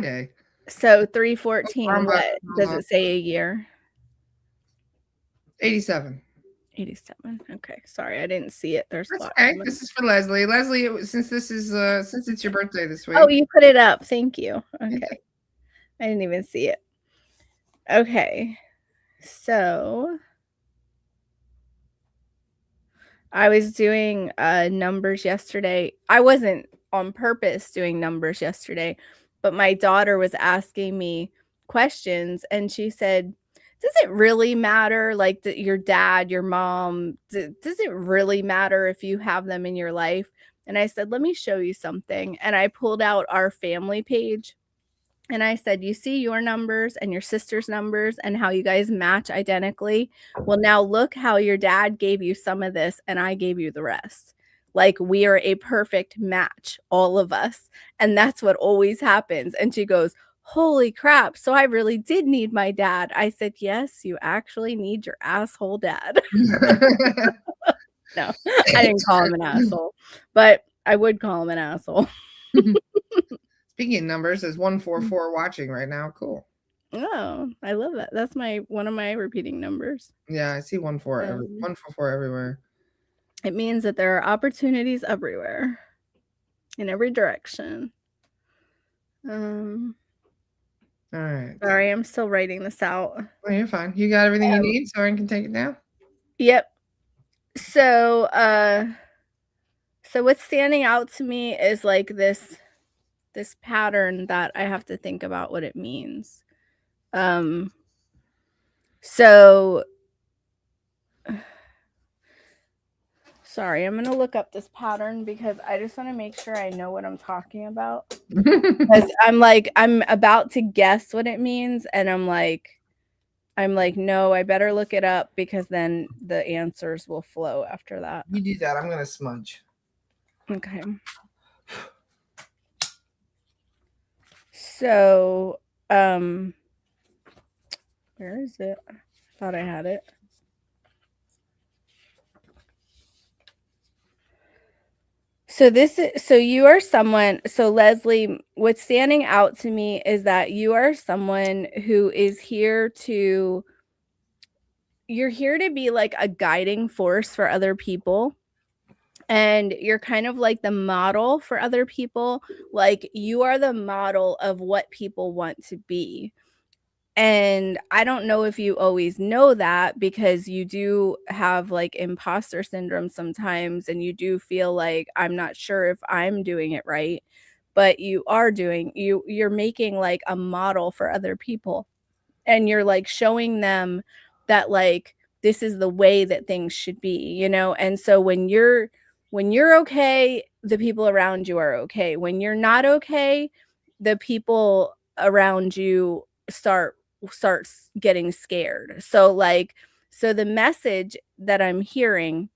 Friday. So 314, what does it say a year? 87. 87. Okay, sorry, I didn't see it. There's That's a lot. okay. This is for Leslie. Leslie, since it's your birthday this week. Oh, you put it up. Thank you. Okay. I didn't even see it. Okay. So I was doing numbers yesterday. I wasn't on purpose doing numbers yesterday, but my daughter was asking me questions and she said, does it really matter, like your dad, your mom, does it really matter if you have them in your life? And I said, let me show you something. And I pulled out our family page and I said, you see your numbers and your sister's numbers and how you guys match identically? Well, now look how your dad gave you some of this and I gave you the rest. Like we are a perfect match, all of us. And that's what always happens. And she goes, holy crap. So I really did need my dad. I said, yes, you actually need your asshole dad. No, I didn't call him an asshole, but I would call him an asshole. Speaking of numbers, there's 144 watching right now. Cool. Oh, I love that. That's one of my repeating numbers. Yeah, I see 144 everywhere. It means that there are opportunities everywhere, in every direction. All right. Sorry, I'm still writing this out. Oh, you're fine. You got everything you need, so I can take it down. Yep. So what's standing out to me is like this pattern that I have to think about what it means. So sorry, I'm gonna look up this pattern because I just want to make sure I know what I'm talking about. Because I'm about to guess what it means, and I'm like, no, I better look it up because then the answers will flow after that. You do that. I'm gonna smudge. Okay. So, where is it? I thought I had it. So you are someone, so Leslie, what's standing out to me is that you are someone who is you're here to be like a guiding force for other people. And you're kind of like the model for other people. Like you are the model of what people want to be. And I don't know if you always know that because you do have like imposter syndrome sometimes and you do feel like I'm not sure if I'm doing it right, but you're making like a model for other people. And you're like showing them that like this is the way that things should be, And so when you're okay, the people around you are okay. When you're not okay, the people around you starts getting scared. So the message that I'm hearing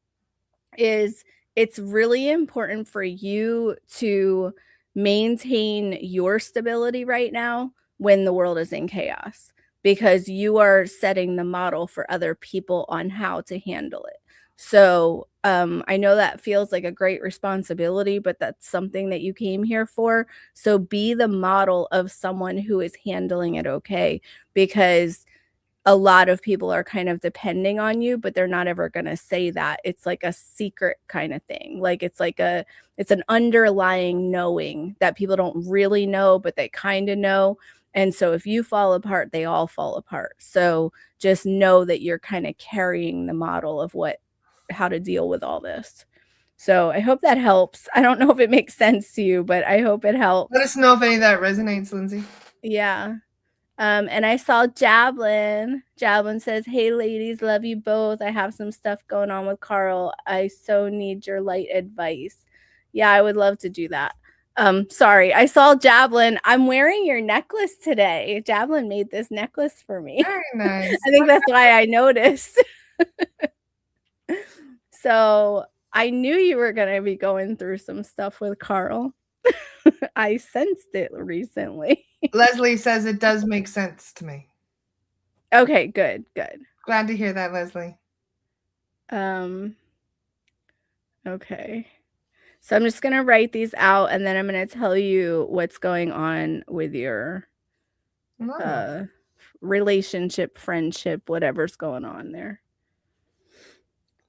is it's really important for you to maintain your stability right now when the world is in chaos, because you are setting the model for other people on how to handle it. So I know that feels like a great responsibility, but that's something that you came here for. So be the model of someone who is handling it okay, because a lot of people are kind of depending on you, but they're not ever going to say that. It's like a secret kind of thing. Like it's an underlying knowing that people don't really know, but they kind of know. And so if you fall apart, they all fall apart. So just know that you're kind of carrying the model of how to deal with all this. So I hope that helps. I don't know if it makes sense to you, but I hope it helps. Let us know if any of that resonates, Lindsay. Yeah. And I saw Jablin. Jablin says, hey, ladies, love you both. I have some stuff going on with Carl. I so need your light advice. Yeah, I would love to do that. Sorry, I saw Jablin. I'm wearing your necklace today. Jablin made this necklace for me. Very nice. I think that's why I noticed. So I knew you were going to be going through some stuff with Carl. I sensed it recently. Leslie says it does make sense to me. Okay, good. Glad to hear that, Leslie. Okay. So I'm just going to write these out, and then I'm going to tell you what's going on with your relationship, friendship, whatever's going on there.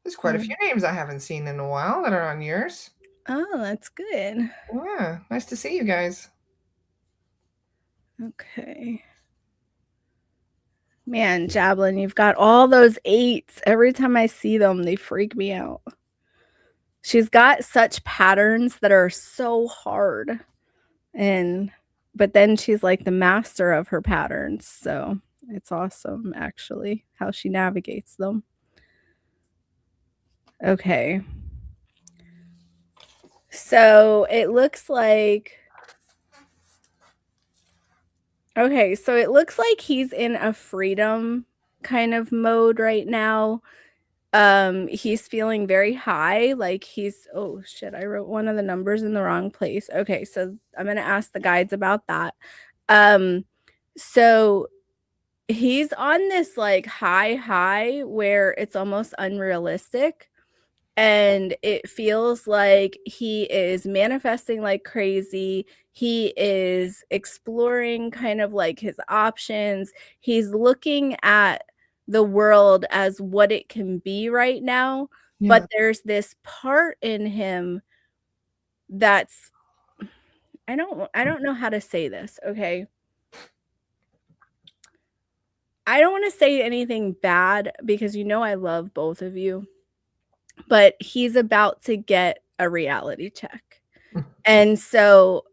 There's quite a few names I haven't seen in a while that are on yours. Oh, that's good. Yeah, nice to see you guys. Okay. Man, Jablin, you've got all those 8s. Every time I see them, they freak me out. She's got such patterns that are so hard. But then she's like the master of her patterns. So it's awesome, actually, how she navigates them. Okay. So it looks like he's in a freedom kind of mode right now. He's feeling very high, like oh shit, I wrote one of the numbers in the wrong place. Okay, so I'm gonna ask the guides about that. So he's on this like high where it's almost unrealistic. And it feels like he is manifesting like crazy. He is exploring kind of like his options. He's looking at the world as what it can be right now. Yeah. But there's this part in him that's I don't know how to say this, okay? I don't want to say anything bad because I love both of you. But he's about to get a reality check. And so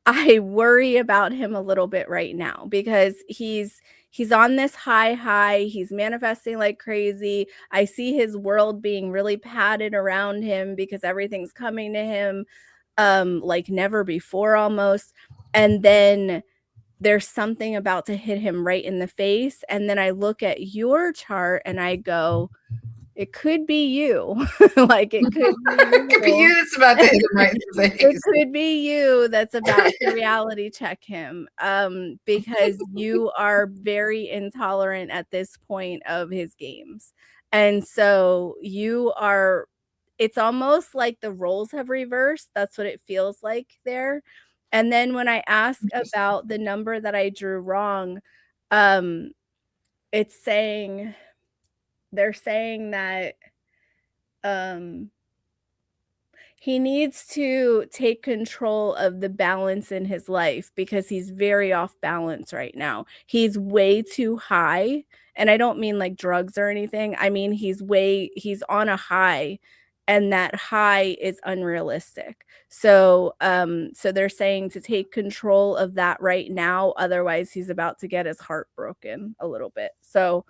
I worry about him a little bit right now because he's on this high, he's manifesting like crazy. I see his world being really padded around him because everything's coming to him like never before almost. And then there's something about to hit him right in the face, and then I look at your chart and I go, it could be you. Like it could be it could be you that's about to hit him right in the face. It could be you that's about to reality check him. Because you are very intolerant at this point of his games. And so it's almost like the roles have reversed. That's what it feels like there. And then when I ask about the number that I drew wrong, they're saying that he needs to take control of the balance in his life because he's very off balance right now. He's way too high, and I don't mean like drugs or anything. I mean he's on a high, and that high is unrealistic. So they're saying to take control of that right now, otherwise he's about to get his heart broken a little bit. So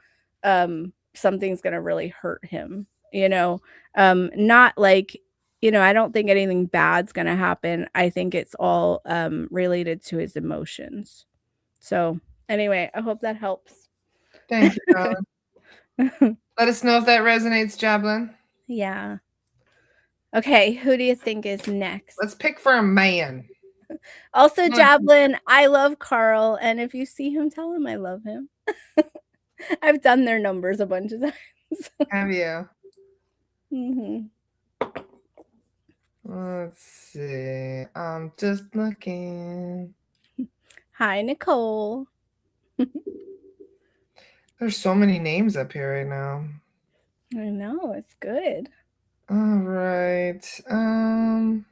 something's going to really hurt him, not like I don't think anything bad's going to happen. I think it's all related to his emotions. So anyway, I hope that helps. Thank you, Colin. Let us know if that resonates, Jablin. Yeah. Okay, who do you think is next? Let's pick for a man. Also, Jablin, I love Carl, and if you see him, tell him I love him. I've done their numbers a bunch of times. Have you? Mm-hmm. Let's see. I'm just looking. Hi, Nicole. There's so many names up here right now. I know, it's good. All right. Oh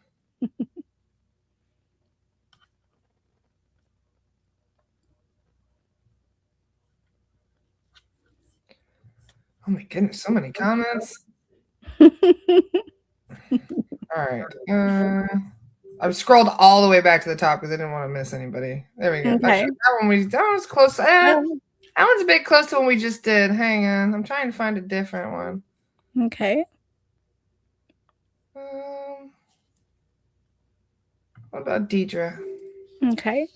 my goodness, so many comments. All right. I've scrolled all the way back to the top because I didn't want to miss anybody. There we go. Okay. That one's close. That one's a bit close to one we just did. Hang on. I'm trying to find a different one. Okay. What about Deidre? Okay.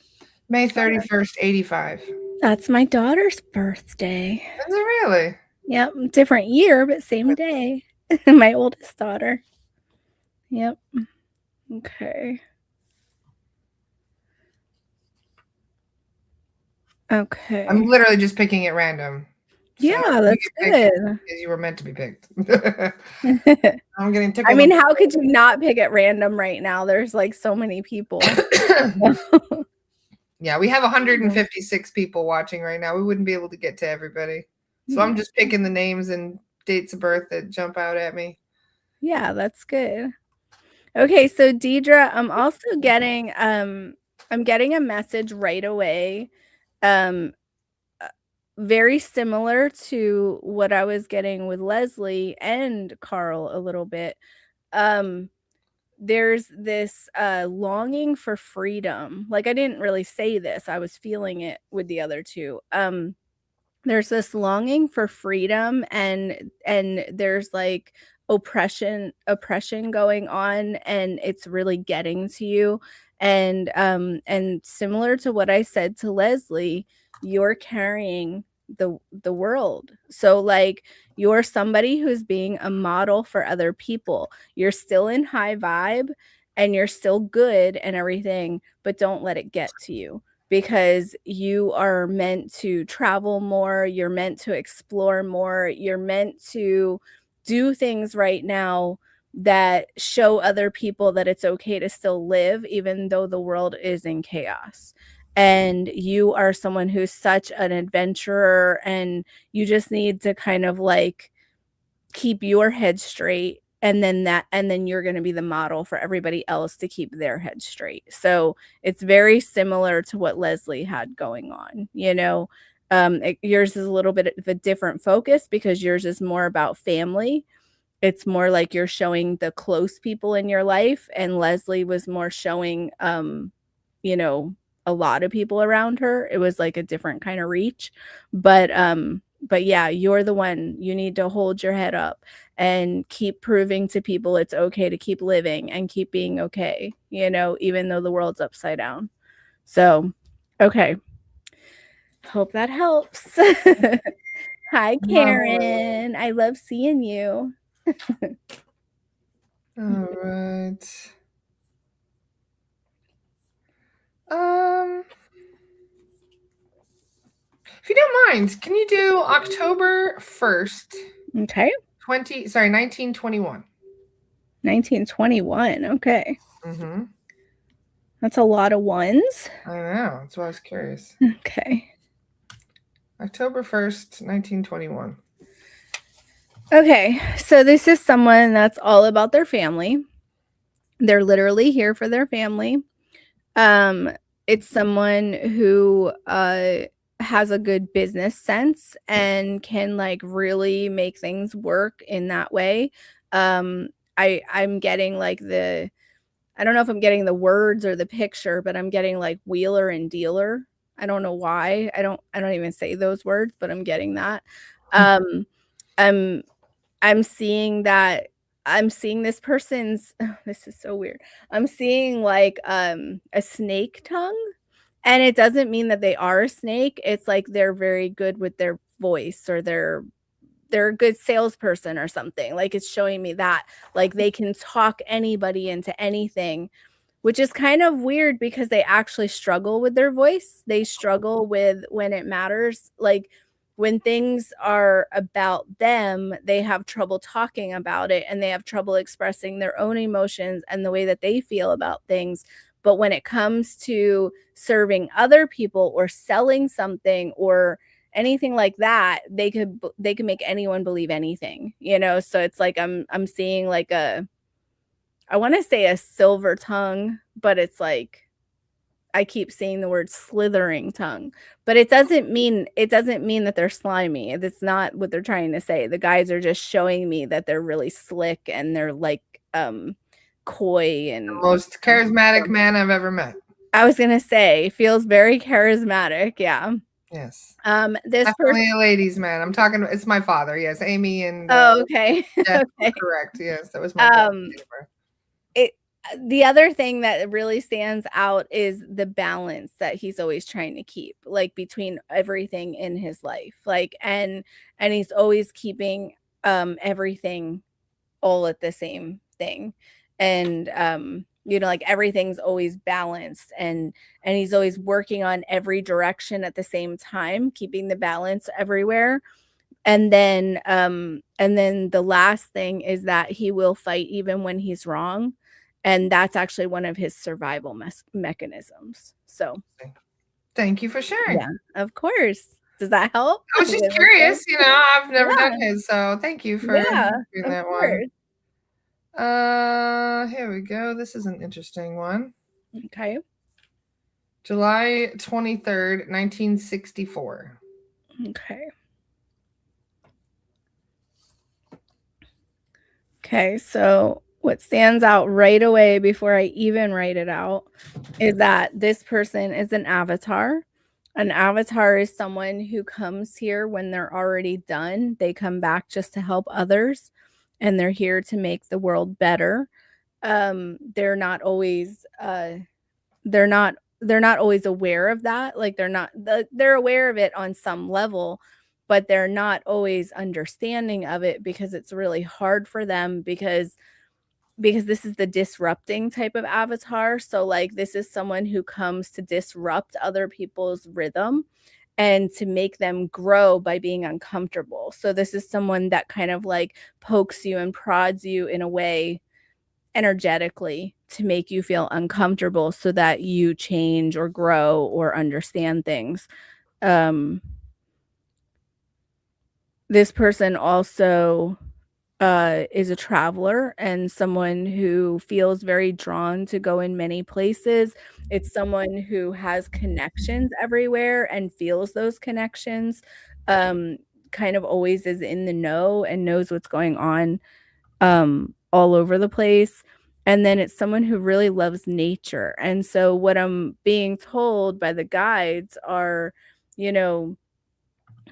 May 31st, 85. That's my daughter's birthday. Is it really? Yep. Different year, but same day. My oldest daughter. Yep. Okay. Okay. I'm literally just picking at random. So Yeah, you that's get picked good. because you were meant to be picked. I'm getting I tickled. mean, how could you not pick at random right now? There's like so many people. Yeah, we have 156 people watching right now. We wouldn't be able to get to everybody. So I'm just picking the names and dates of birth that jump out at me. Yeah, that's good. Okay, so Deidre, I'm also getting I'm getting a message right away. Um very similar to what I was getting with Leslie and Carl a little bit. Um there's this longing for freedom. Like I didn't really say this. I was feeling it with the other two. There's this longing for freedom, and there's like oppression going on, and it's really getting to you. And similar to what I said to Leslie, you're carrying the world. So like you're somebody who's being a model for other people. You're still in high vibe and you're still good and everything, but don't let it get to you, because you are meant to travel more, you're meant to explore more, you're meant to do things right now that show other people that it's okay to still live even though the world is in chaos. And you are someone who's such an adventurer, and you just need to kind of like keep your head straight, and then you're going to be the model for everybody else to keep their head straight. So it's very similar to what Leslie had going on, you know. Yours is a little bit of a different focus because yours is more about family. It's more like you're showing the close people in your life, and Leslie was more showing you know, a lot of people around her. It was like a different kind of reach. But yeah, you're the one. You need to hold your head up and keep proving to people it's okay to keep living and keep being okay, you know, even though the world's upside down. So, okay. Hope that helps. Hi, Karen. I love seeing you. All right. Um, if you don't mind, can you do October 1st, Okay. 1921? 1921. Okay. Mm-hmm. That's a lot of ones. I know. That's why I was curious. Okay. October 1st, 1921. Okay. So this is someone that's all about their family. They're literally here for their family. Um, it's someone who has a good business sense and can like really make things work in that way. I'm getting like I don't know if I'm getting the words or the picture, but I'm getting like wheeler and dealer. I don't know why. I don't even say those words, but I'm getting that. Um I'm I'm seeing that I'm seeing this person's this is so weird. I'm seeing like a snake tongue, and it doesn't mean that they are a snake. It's like they're very good with their voice, or they're a good salesperson or something. Like it's showing me that like they can talk anybody into anything, which is kind of weird because they actually struggle with their voice. They struggle with when it matters. Like when things are about them, they have trouble talking about it, and they have trouble expressing their own emotions and the way that they feel about things. But when it comes to serving other people or selling something or anything like that, they could make anyone believe anything, you know. So it's like I'm seeing like I want to say a silver tongue, but it's like I keep seeing the word slithering tongue, but it doesn't mean that they're slimy. It's not what they're trying to say. The guys are just showing me that they're really slick and they're like coy and The most charismatic man I've ever met. I was gonna say feels very charismatic. Yeah. Yes. This Definitely person. a ladies' man. I'm talking. It's my father. Yes, Amy and. Oh, okay. Yeah, Okay. correct. Yes, that was my father. It the other thing that really stands out is the balance that he's always trying to keep, like between everything in his life, like and he's always keeping everything all at the same thing. And you know, like everything's always balanced, and he's always working on every direction at the same time, keeping the balance everywhere. And then the last thing is that he will fight even when he's wrong, and that's actually one of his survival mechanisms. So, Thank you for sharing. yeah, of course. Does that help? I was Is just it okay? curious, I've never done Yeah, his, so thank you for yeah, doing of that one. course. Here we go. This is an interesting one. Okay. July 23rd, 1964. Okay. Okay, so what stands out right away before I even write it out is that this person is an avatar. An avatar is someone who comes here when they're already done. They come back just to help others, and they're here to make the world better. They're not always they're not always aware of that. Like they're aware of it on some level, but they're not always understanding of it because it's really hard for them because this is the disrupting type of avatar. So like this is someone who comes to disrupt other people's rhythm and to make them grow by being uncomfortable. So this is someone that kind of like pokes you and prods you in a way energetically to make you feel uncomfortable so that you change or grow or understand things. Um, this person also is a traveler and someone who feels very drawn to go in many places. It's someone who has connections everywhere and feels those connections, kind of always is in the know and knows what's going on all over the place. And then it's someone who really loves nature. And so what I'm being told by the guides are, you know,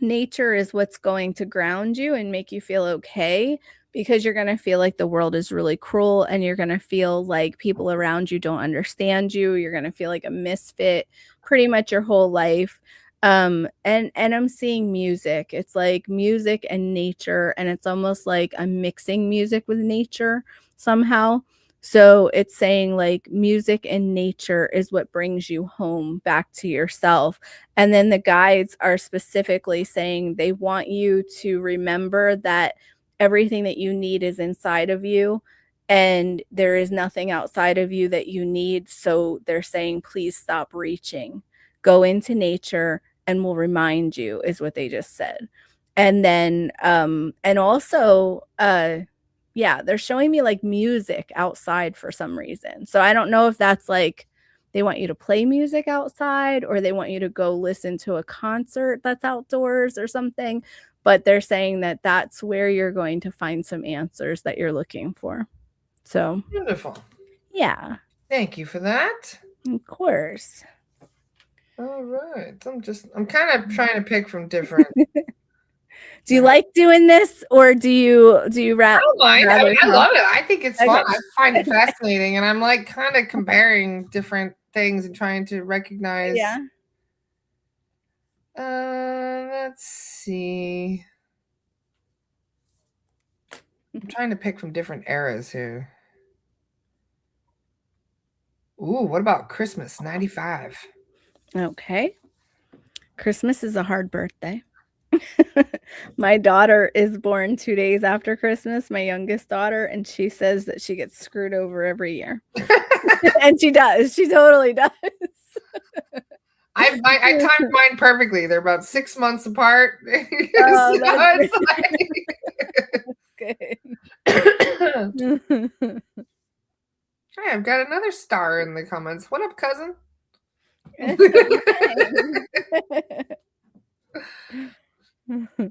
nature is what's going to ground you and make you feel okay, because you're going to feel like the world is really cruel and you're going to feel like people around you don't understand you. You're going to feel like a misfit pretty much your whole life. And I'm seeing music. It's like music and nature, and it's almost like I'm mixing music with nature somehow. So it's saying like music and nature is what brings you home back to yourself. And then the guides are specifically saying they want you to remember that everything that you need is inside of you and there is nothing outside of you that you need. So they're saying, please stop reaching. Go into nature and we'll remind you, is what they just said. And then, and also, yeah, they're showing me like music outside for some reason. So I don't know if that's like they want you to play music outside or they want you to go listen to a concert that's outdoors or something. But they're saying that that's where you're going to find some answers that you're looking for. So, Beautiful. yeah. Thank you for that. Of course. All right. I'm kind of trying to pick from different. Do you like doing this, or do you I don't mind. I rather love it. I think it's fun. Okay. I find it fascinating, and I'm like kind of comparing different things and trying to recognize. Yeah. Let's see. I'm trying to pick from different eras here. Ooh, what about Christmas '95? Okay. Christmas is a hard birthday. My daughter is born 2 days after Christmas, my youngest daughter, and she says that she gets screwed over every year. And she does. She totally does. I timed mine perfectly. They're about 6 months apart. Oh, So that's it's good. Hey, I've got another star in the comments. What up, cousin? A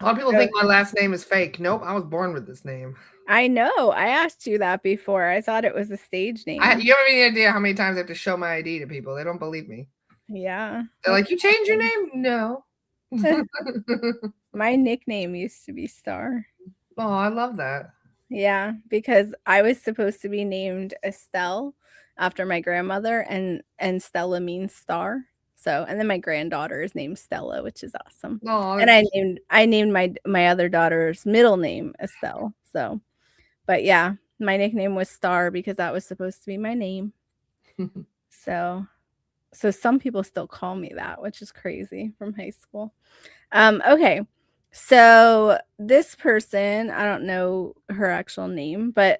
lot of people think my last name is fake. Nope, I was born with this name. I know. I asked you that before. I thought it was a stage name. You don't have any idea how many times I have to show my ID to people. They don't believe me. Yeah. They're like, you changed your name? No. My nickname used to be Star. Oh, I love that. Yeah, because I was supposed to be named Estelle after my grandmother, and Stella means star. So, and then my granddaughter is named Stella, which is awesome. Oh, And I named my other daughter's middle name Estelle. So, but yeah, my nickname was Star because that was supposed to be my name. So some people still call me that, which is crazy, from high school. Okay. So this person, I don't know her actual name, but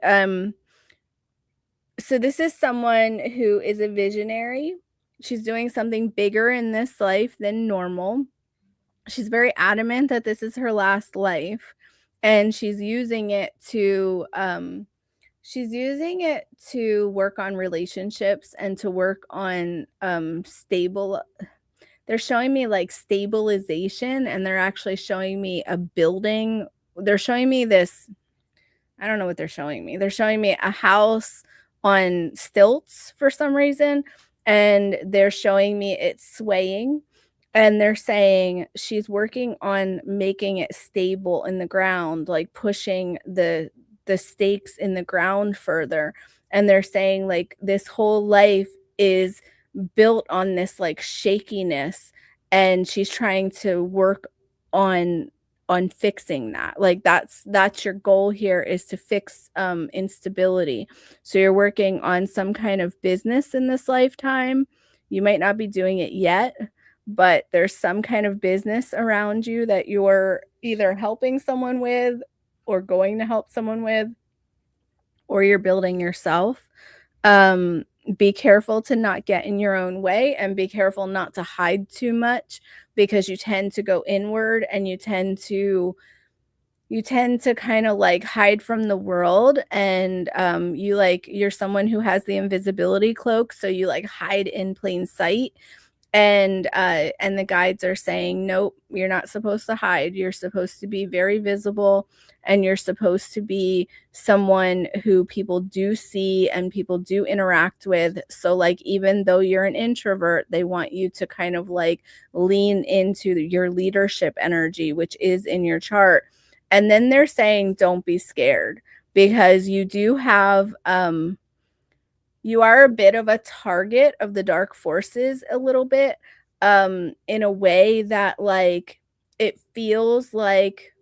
so this is someone who is a visionary. She's doing something bigger in this life than normal. She's very adamant that this is her last life, and she's using it to work on relationships and to work on stable. They're showing me like stabilization, and they're actually showing me a building. They're showing me this, I don't know what they're showing me. They're showing me a house on stilts for some reason, and they're showing me it swaying, and they're saying she's working on making it stable in the ground, like pushing the stakes in the ground further. And they're saying like this whole life is built on this like shakiness, and she's trying to work on fixing that. Like that's your goal here, is to fix instability. So you're working on some kind of business in this lifetime. You might not be doing it yet, but there's some kind of business around you that you're either helping someone with or going to help someone with, or you're building yourself. Be careful to not get in your own way, and be careful not to hide too much, because you tend to go inward, and you tend to kind of like hide from the world, and you're someone who has the invisibility cloak, so you like hide in plain sight. And the guides are saying, nope, you're not supposed to hide. You're supposed to be very visible, and you're supposed to be someone who people do see and people do interact with. So like, even though you're an introvert, they want you to kind of like lean into your leadership energy, which is in your chart. And then they're saying, don't be scared, because you do have you are a bit of a target of the dark forces a little bit, in a way that like it feels like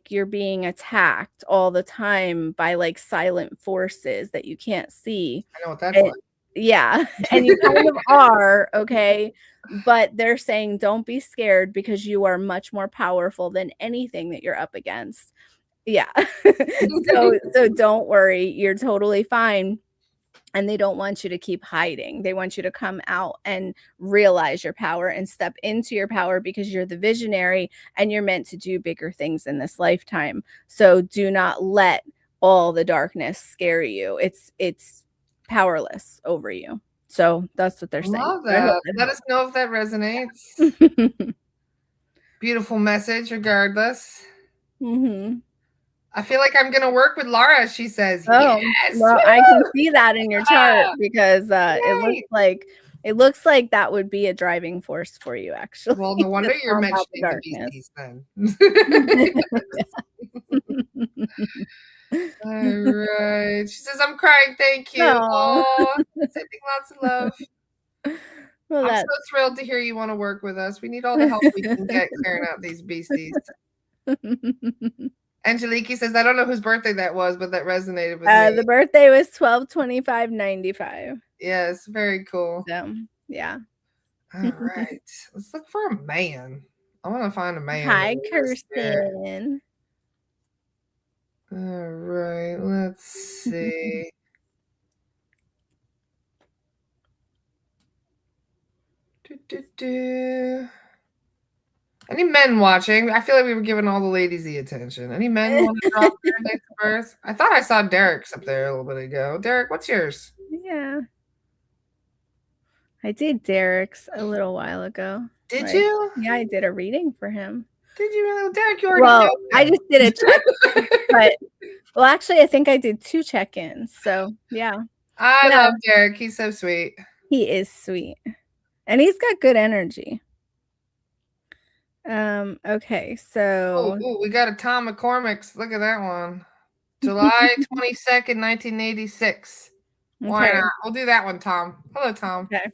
you're being attacked all the time by like silent forces that you can't see. I know what that's And, like. yeah, and you kind of are, okay? But they're saying don't be scared, because you are much more powerful than anything that you're up against. Yeah. So don't worry, you're totally fine. And they don't want you to keep hiding. They want you to come out and realize your power and step into your power, because you're the visionary and you're meant to do bigger things in this lifetime. So do not let all the darkness scare you. It's powerless over you. So that's what they're saying. Love I hope that. Let us know if that resonates. that Beautiful message, regardless. Mhm. I feel like I'm gonna work with Laura. She says, Oh, "Yes, well, I can see that in your chart, ah, because yay!" it looks like that would be a driving force for you, actually, Well, no to wonder you're stomp out the mentioning the darkness. beasties then. All right. She says, "I'm crying. Thank you." Oh, Oh, sending lots of love. well, I'm so that's thrilled to hear you want to work with us. We need all the help we can get clearing out these beasties. Angelique says, "I don't know whose birthday that was, but that resonated with me." the birthday was 12/25/95. Yes, very cool. So, yeah. All right. Let's look for a man. I want to find a man in the Hi, universe here. Kirsten. All right. Let's see. Do, do, do. Any men watching? I feel like we were giving all the ladies the attention. Any men want to drop their dates of birth? I thought I saw Derek's up there a little bit ago. Derek, what's yours? Yeah. I did Derek's a little while ago. Did Like, you? yeah, I did a reading for him. Did you really? Derek, you already Well, know I him. just did a check, but well, actually, I think I did 2 check-ins, so, yeah. I Yeah, love Derek. He's so sweet. he is sweet, and he's got good energy. Okay, Oh, so we got a Tom McCormick's. Look at that one. July 22nd, 1986. Why okay, not? We'll do that one, Tom. Hello, Tom. okay.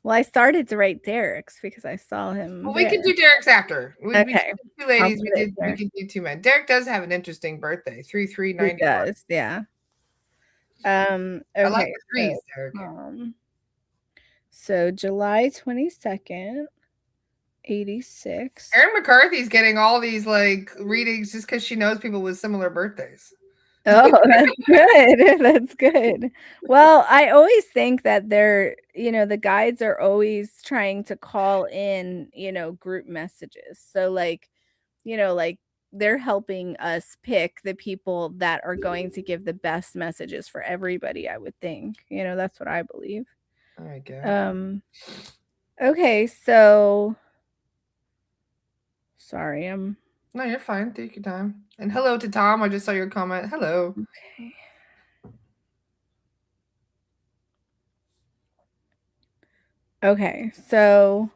Well, I started to write Derek's because I saw him Well, we there. can do Derek's after. We Okay, did 2 ladies. put it We there. can do 2 men. Derek does have an interesting birthday. 3/3/91. He does, yeah. I like Okay, the threes, Derek. so July 22nd. 86. Erin McCarthy's getting all these like readings just because she knows people with similar birthdays. Oh, that's good. That's good. Well, I always think that they're, the guides are always trying to call in, group messages. So like they're helping us pick the people that are going to give the best messages for everybody, I would think. That's what I believe. I guess. Okay, so sorry, No, you're fine. Take your time. And hello to Tom. I just saw your comment. Hello. okay. Okay, so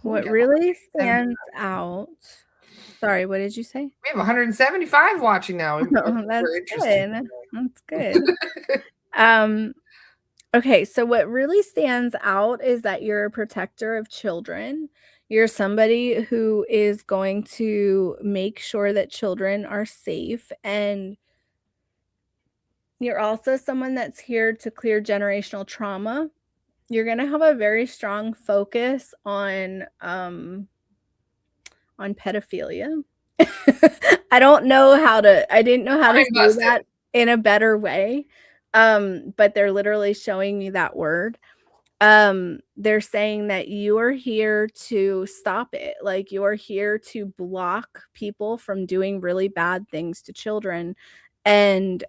what really stands out. Sorry, what did you say? We have 175 watching now. Oh, that's interesting. good. That's good. Okay, so what really stands out is that you're a protector of children. You're somebody who is going to make sure that children are safe, and you're also someone that's here to clear generational trauma. You're going to have a very strong focus on pedophilia. I didn't know how to say that in a better way. But they're literally showing me that word. They're saying that you are here to stop it. Like, you are here to block people from doing really bad things to children. And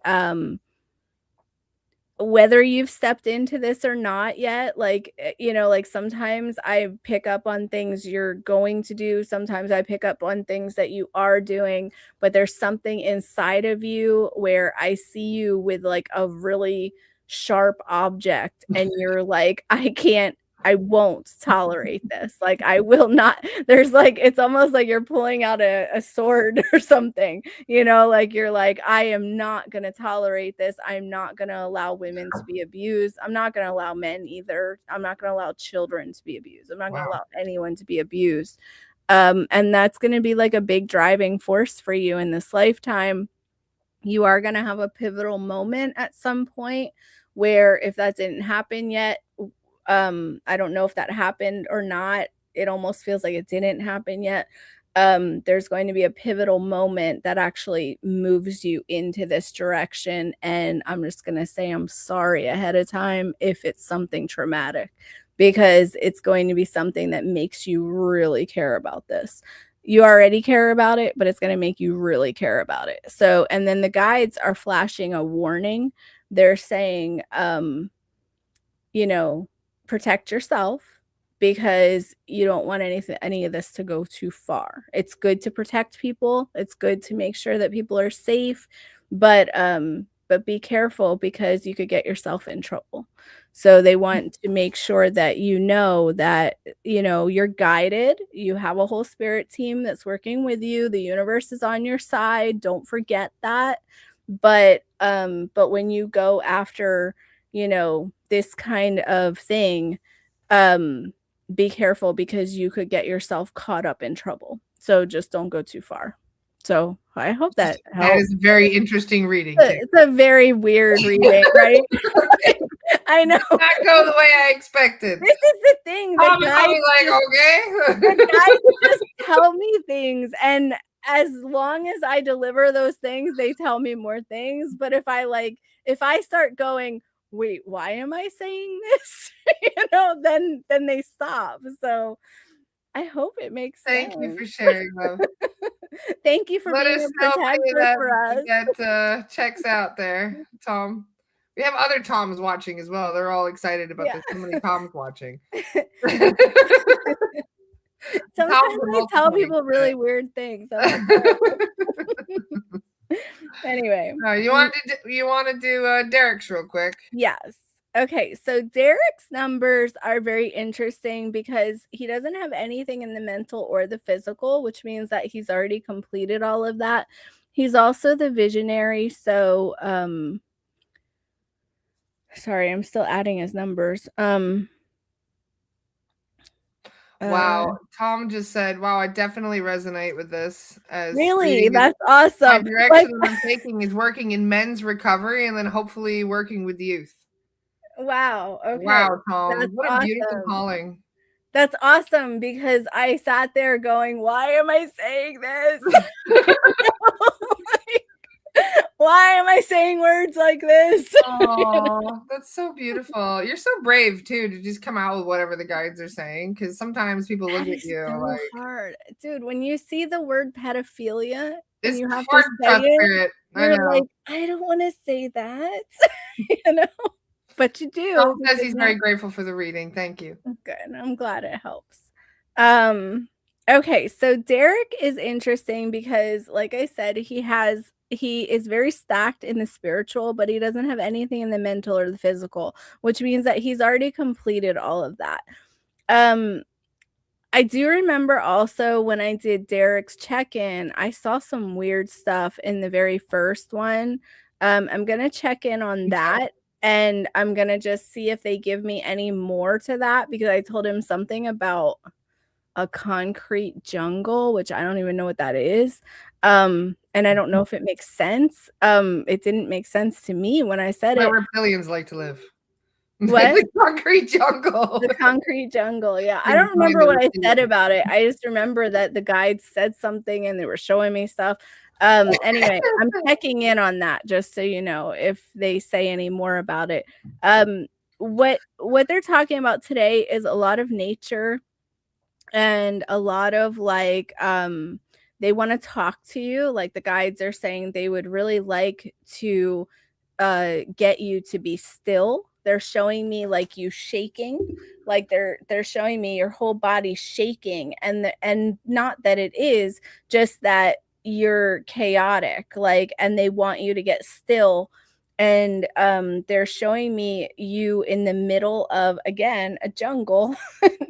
whether you've stepped into this or not yet, like, like sometimes I pick up on things you're going to do. Sometimes I pick up on things that you are doing, but there's something inside of you where I see you with like a really sharp object and you're like, I won't tolerate this. Like, I will not. There's like, it's almost like you're pulling out a sword or something, like you're like, I am not going to tolerate this. I'm not going to allow women to be abused. I'm not going to allow men either. I'm not going to allow children to be abused. I'm not going to allow anyone to be abused. And that's going to be like a big driving force for you in this lifetime. You are going to have a pivotal moment at some point where, if that didn't happen yet, I don't know if that happened or not. It almost feels like it didn't happen yet. There's going to be a pivotal moment that actually moves you into this direction. And I'm just going to say I'm sorry ahead of time if it's something traumatic, because it's going to be something that makes you really care about this. You already care about it, but it's going to make you really care about it. So, and then the guides are flashing a warning. They're saying, protect yourself, because you don't want any of this to go too far. It's good to protect people. It's good to make sure that people are safe, but be careful, because you could get yourself in trouble. So they want to make sure that that you're guided. You have a whole spirit team that's working with you. The universe is on your side. Don't forget that. But when you go after this kind of thing, be careful, because you could get yourself caught up in trouble. So just don't go too far. So I hope that helps. That is a very interesting reading. It's a very weird reading, right? I know. Did not go the way I expected. This is the thing. I'm like, okay. The guys just tell me things, and as long as I deliver those things, they tell me more things. But if I start going, wait, why am I saying this? Then they stop. So I hope it makes sense. Thank you for sharing, love. Thank you for being a protector for us. That checks out there, Tom. We have other Toms watching as well. They're all excited about there's so many Toms watching. Sometimes I tell people really weird things. Anyway, you want to do Derek's real quick? Yes. Okay, so Derek's numbers are very interesting because he doesn't have anything in the mental or the physical, which means that he's already completed all of that. He's also the visionary. So, sorry, I'm still adding his numbers. Wow, Tom just said, "Wow, I definitely resonate with this." As really, that's awesome. My direction I'm taking is working in men's recovery, and then hopefully working with youth. Wow. Okay. Wow, Tom, what a beautiful calling. That's awesome because I sat there going, "Why am I saying this?" Like, why am I saying words like this? Oh, that's so beautiful. You're so brave too to just come out with whatever the guides are saying. Because sometimes people look That at is you so like hard. Dude, when you see the word pedophilia and it's you have to hard say to trust it, spirit. I you're know. like, "I don't wanna say that." You know? But you Tom do says because he's very now grateful for the reading. Thank you. good, I'm glad it helps. Um, okay, so Derek is interesting because, like I said, he is very stacked in the spiritual, but he doesn't have anything in the mental or the physical, which means that he's already completed all of that. Um, I do remember also when I did Derek's check-in, I saw some weird stuff in the very first one. I'm gonna check in on that, and I'm gonna just see if they give me any more to that because I told him something about a concrete jungle, which I don't even know what that is. And I don't know if it makes sense. It didn't make sense to me when I said Where it. reptilians like to live. What? The concrete jungle. The concrete jungle, yeah. I You don't find remember the what I said reptilians. about it. I just remember that the guides said something and they were showing me stuff. Anyway, I'm checking in on that just so you know if they say any more about it. Um, what they're talking about today is a lot of nature and a lot of like they want to talk to you. Like the guides are saying they would really like to get you to be still. They're showing me like you shaking, like they're showing me your whole body shaking, and not that it is, just that you're chaotic, like, and they want you to get still. And they're showing me you in the middle of, again, a jungle,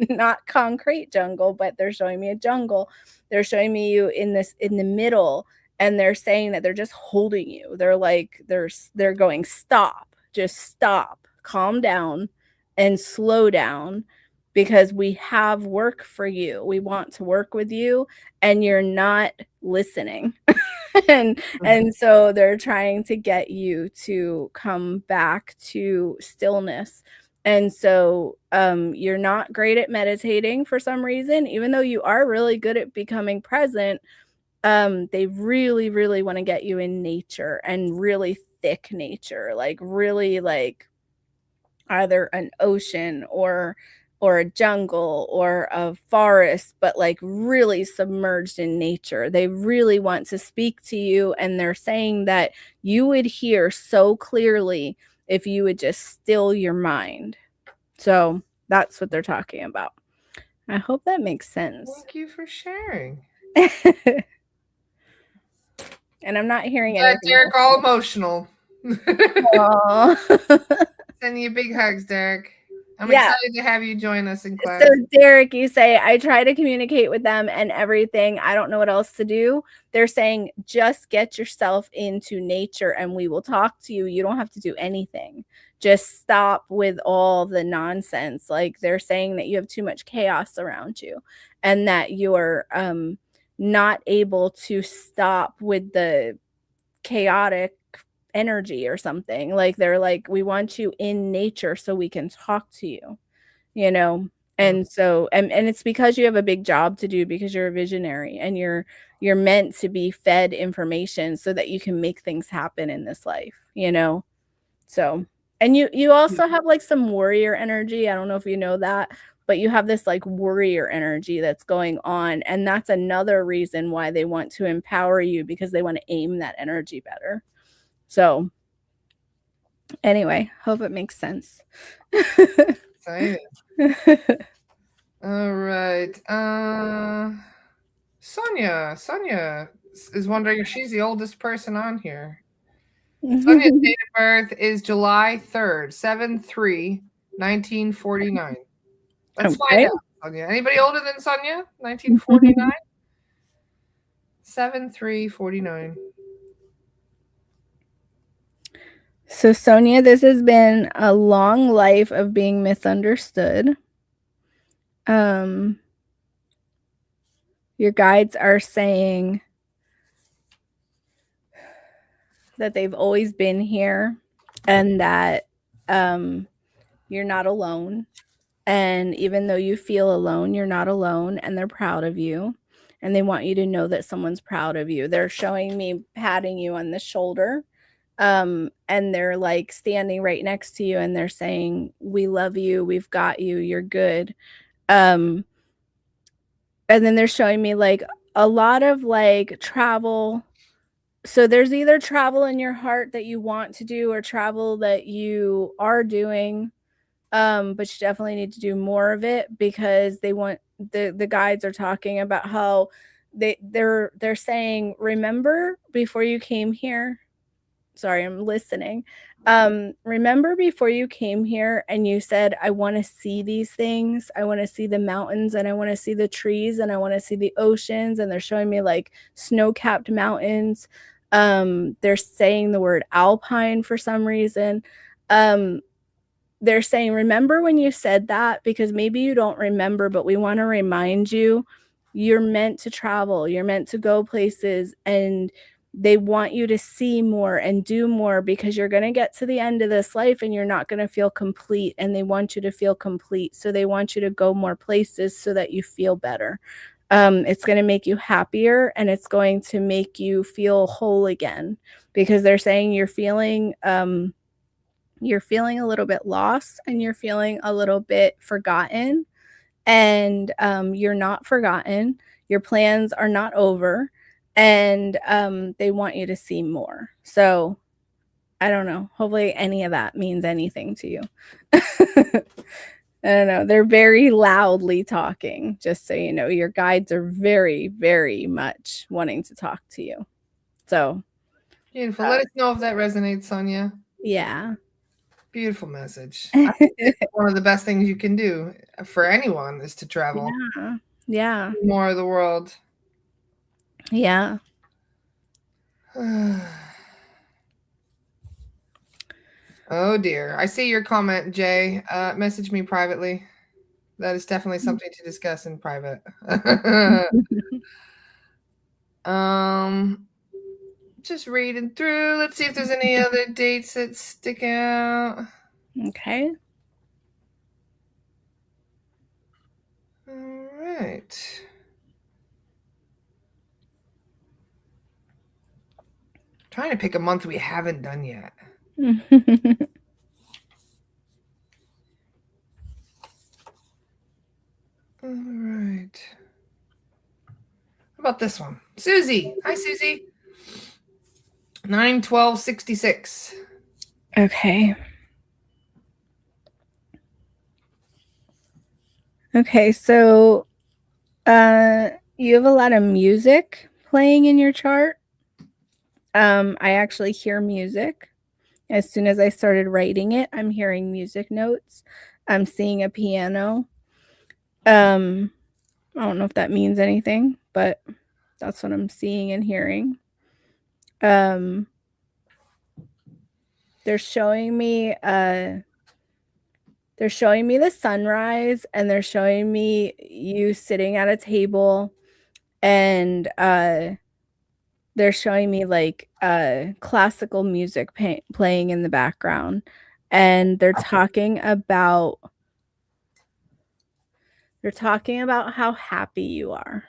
not concrete jungle, but they're showing me a jungle. They're showing me you in this in the middle, and they're saying that they're just holding you. They're like they're going, stop, just stop, calm down and slow down because we have work for you. We want to work with you and you're not listening. And so they're trying to get you to come back to stillness. And so you're not great at meditating for some reason, even though you are really good at becoming present. They really, really want to get you in nature, and really thick nature, like really like either an ocean or a jungle or a forest, but like really submerged in nature. They really want to speak to you, and they're saying that you would hear so clearly if you would just still your mind. So that's what they're talking about. I hope that makes sense. Thank you for sharing. And I'm not hearing Yeah, anything Derek, else. all emotional. Aw. Sending you big hugs, Derek. I'm Yeah. excited to have you join us in class. So Derek, you say, I try to communicate with them and everything. I don't know what else to do. They're saying, just get yourself into nature and we will talk to you. You don't have to do anything. Just stop with all the nonsense. Like they're saying that you have too much chaos around you and that you're not able to stop with the chaotic energy or something. Like they're like, we want you in nature so we can talk to you, you know. And so and it's because you have a big job to do, because you're a visionary and you're meant to be fed information so that you can make things happen in this life, you know. So, and you also have like some warrior energy. I don't know if you know that, but you have this like warrior energy that's going on, and that's another reason why they want to empower you, because they want to aim that energy better. So, anyway, hope it makes sense. Excited. All right. Sonia is wondering if she's the oldest person on here. Sonia's date of birth is July 3rd, 7/3/1949. Let's find Okay. out, Sonia. Anybody older than Sonia? 1949? 7/3/49. So, Sonia, this has been a long life of being misunderstood. Your guides are saying that they've always been here and that you're not alone. And even though you feel alone, you're not alone, and they're proud of you. And they want you to know that someone's proud of you. They're showing me patting you on the shoulder. And they're like standing right next to you and they're saying, "We love you, we've got you, you're good." Um, and then they're showing me like a lot of like travel. So there's either travel in your heart that you want to do or travel that you are doing. But you definitely need to do more of it because they want the guides are talking about how they're saying, remember before you came here. Sorry, I'm listening. Remember before you came here and you said, I want to see these things. I want to see the mountains and I want to see the trees and I want to see the oceans. And they're showing me like snow-capped mountains. They're saying the word alpine for some reason. They're saying, remember when you said that? Because maybe you don't remember, but we want to remind you, you're meant to travel, you're meant to go places, and they want you to see more and do more because you're going to get to the end of this life and you're not going to feel complete, and they want you to feel complete. So they want you to go more places so that you feel better. It's going to make you happier and it's going to make you feel whole again because they're saying you're feeling a little bit lost and you're feeling a little bit forgotten, and you're not forgotten. Your plans are not over, and they want you to see more. So I don't know. Hopefully any of that means anything to you. I don't know. They're very loudly talking, just so you know. Your guides are very, very much wanting to talk to you. So Beautiful. Let us know if that resonates, Sonia. yeah. Beautiful message. I think it's one of the best things you can do for anyone is to travel. Yeah. Yeah. More of the world. Yeah. Oh dear. I see your comment, Jay. Message me privately. That is definitely something to discuss in private. Just reading through. Let's see if there's any other dates that stick out. Okay. All right. Trying to pick a month we haven't done yet. All right. How about this one? Susie. Hi, Susie. 9/12/66. Okay. Okay, so you have a lot of music playing in your chart. I actually hear music. As soon as I started writing it, I'm hearing music notes. I'm seeing a piano. I don't know if that means anything, but that's what I'm seeing and hearing. They're showing me the sunrise, and they're showing me you sitting at a table, and they're showing me like classical music playing in the background, and they're talking about how happy you are,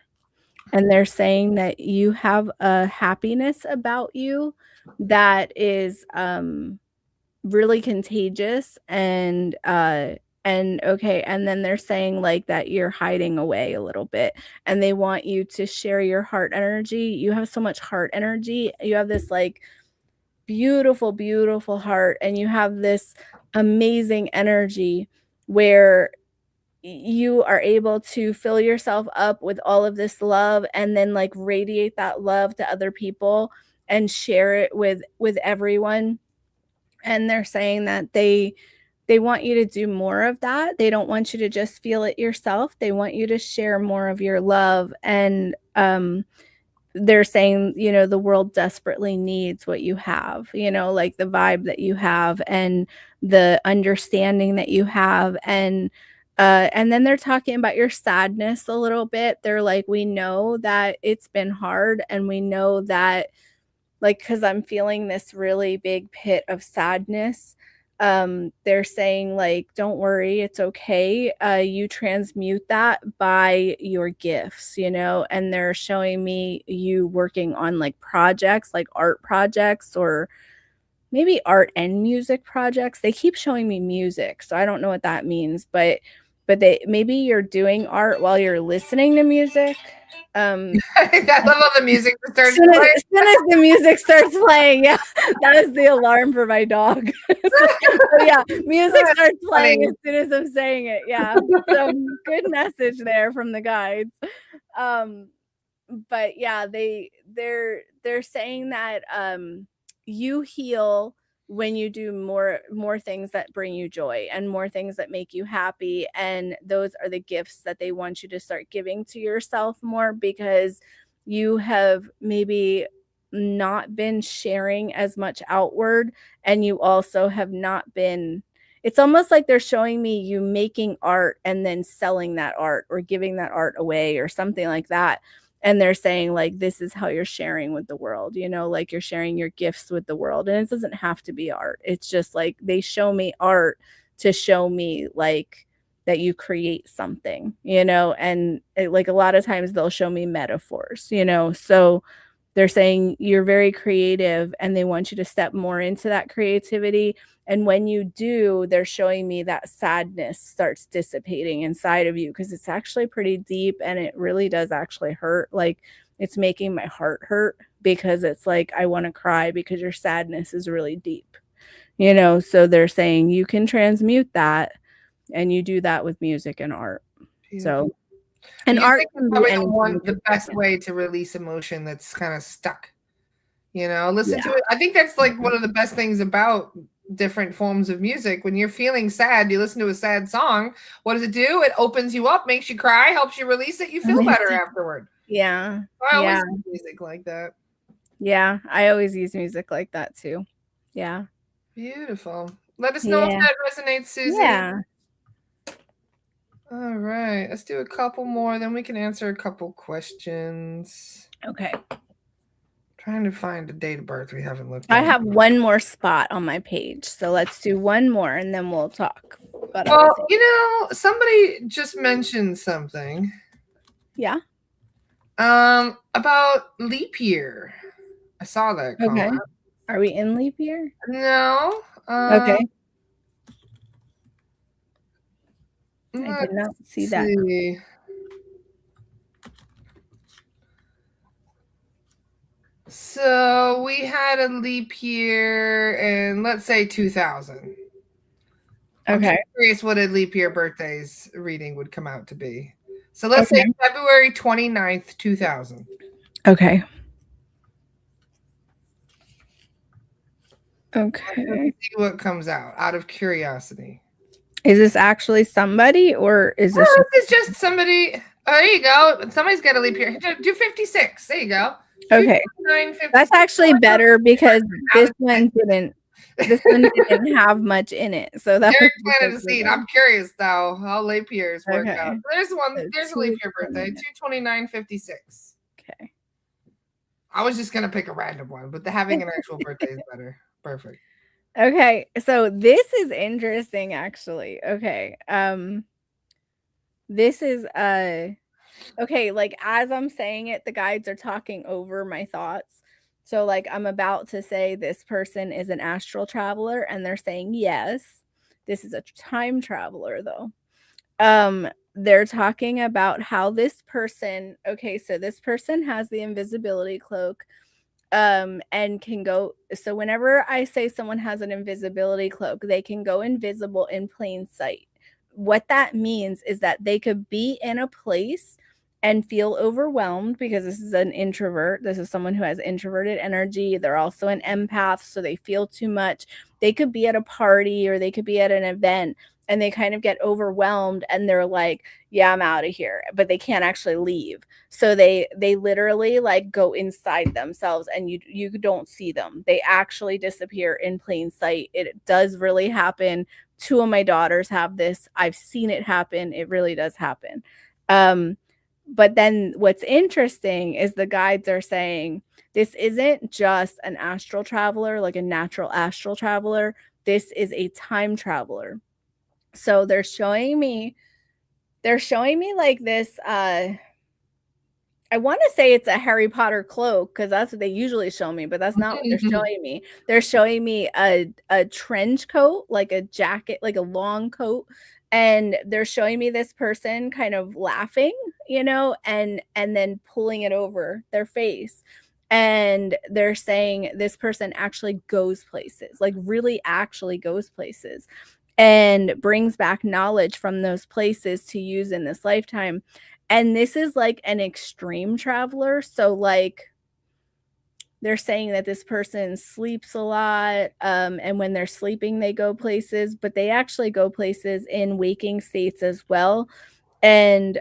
and they're saying that you have a happiness about you that is really contagious, and okay, and then they're saying like that you're hiding away a little bit, and they want you to share your heart energy. You have so much heart energy. You have this like beautiful, beautiful heart, and you have this amazing energy where you are able to fill yourself up with all of this love and then like radiate that love to other people and share it with everyone. And they're saying that they want you to do more of that. They don't want you to just feel it yourself. They want you to share more of your love. And they're saying, you know, the world desperately needs what you have, you know, like the vibe that you have and the understanding that you have. And then they're talking about your sadness a little bit. They're like, we know that it's been hard, and we know that, like, because I'm feeling this really big pit of sadness. They're saying like, don't worry, it's okay. You transmute that by your gifts, you know, and they're showing me you working on like projects, like art projects, or maybe art and music projects. They keep showing me music, so I don't know what that means, but they, maybe you're doing art while you're listening to music. I love how the music starts Soon playing. as soon as the music starts playing, yeah, that is the alarm for my dog. So, yeah, music starts playing as soon as I'm saying it. Yeah, so good message there from the guides. But yeah, they're saying that you heal when you do more things that bring you joy and more things that make you happy, and those are the gifts that they want you to start giving to yourself more, because you have maybe not been sharing as much outward, and you also have not been, it's almost like they're showing me you making art and then selling that art or giving that art away or something like that. And they're saying like, this is how you're sharing with the world, you know, like you're sharing your gifts with the world. And it doesn't have to be art. It's just like they show me art to show me like that you create something, you know, and like a lot of times they'll show me metaphors, you know. So they're saying you're very creative and they want you to step more into that creativity. And when you do, they're showing me that sadness starts dissipating inside of you, because it's actually pretty deep and it really does actually hurt. Like it's making my heart hurt, because it's like I want to cry because your sadness is really deep, you know. So they're saying you can transmute that, and you do that with music and art. Beautiful. So, and Music art is can be probably anything. the best way to release emotion that's kind of stuck. You know, listen to Yeah. it. I think that's like one of the best things about different forms of music. When you're feeling sad, you listen to a sad song. What does it do? It opens you up, makes you cry, helps you release it. You feel better afterward. Yeah. I always Yeah. use music like that. Yeah. I always use music like that too. Yeah. Beautiful. Let us know if Yeah. that resonates, Susie. Yeah. All right. Let's do a couple more, then we can answer a couple questions. Okay. Trying to find a date of birth we haven't looked at. I have one more spot on my page. So let's do one more and then we'll talk. Well, you know, somebody just mentioned something. Yeah. About leap year. I saw that comment. Okay. Are we in leap year? No. Okay. I did not see that. So we had a leap year in, let's say, 2000. Okay. I'm curious what a leap year birthdays reading would come out to be. So let's say February 29th, 2000. Okay. Okay. Let's see what comes out of curiosity. Is this actually somebody, or is this? This is just somebody. Oh, there you go. Somebody's got a leap year. Do 56. There you go. Okay. That's actually better, because this one didn't have much in it. So that Derek planted a seed. I'm curious though how leap years work out. There's a leap year birthday. 2/29/56. Okay. I was just gonna pick a random one, but having an actual birthday is better. Perfect. Okay, so this is interesting actually. Okay. This is okay, like as I'm saying it, the guides are talking over my thoughts. So like I'm about to say this person is an astral traveler, and they're saying yes. This is a time traveler though. They're talking about how this person, okay, so this person has the invisibility cloak, and can go, so whenever I say someone has an invisibility cloak, they can go invisible in plain sight. What that means is that they could be in a place and feel overwhelmed, because this is an introvert. This is someone who has introverted energy. They're also an empath, so they feel too much. They could be at a party or they could be at an event, and they kind of get overwhelmed and they're like, yeah, I'm out of here, but they can't actually leave. So they literally like go inside themselves, and you don't see them. They actually disappear in plain sight. It does really happen. 2 of my daughters have this. I've seen it happen. It really does happen. But then what's interesting is the guides are saying this isn't just an astral traveler, like a natural astral traveler. this is a time traveler. So they're showing me like this I want to say it's a Harry Potter cloak because that's what they usually show me, but that's not what they're showing me. They're showing me a trench coat, like a jacket, like a long coat, and they're showing me this person kind of laughing, and then pulling it over their face. And they're saying this person actually goes places, like really actually goes places, and brings back knowledge from those places to use in this lifetime. And this is like an extreme traveler. So like they're saying that this person sleeps a lot, and when they're sleeping, they go places, but they actually go places in waking states as well. And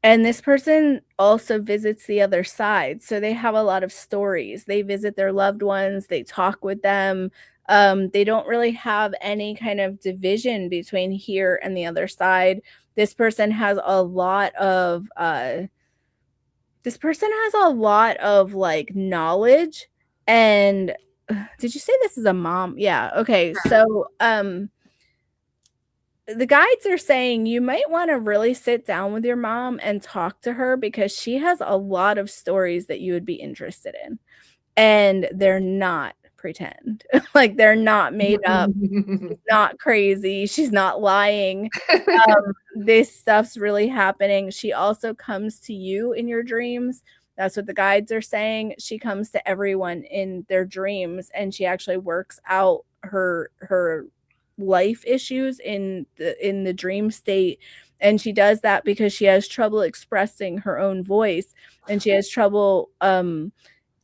this person also visits the other side. So they have a lot of stories. They visit their loved ones, they talk with them. They don't really have any kind of division between here and the other side. This person has a lot of like knowledge. And did you say this is a mom? Yeah. Okay. So the guides are saying you might want to really sit down with your mom and talk to her because she has a lot of stories that you would be interested in. And they're not pretend. Like they're not made up, not crazy. She's not lying. This stuff's really happening. She also comes to you in your dreams. That's what the guides are saying. She comes to everyone in their dreams, and she actually works out her life issues in the dream state. And she does that because she has trouble expressing her own voice, and she has trouble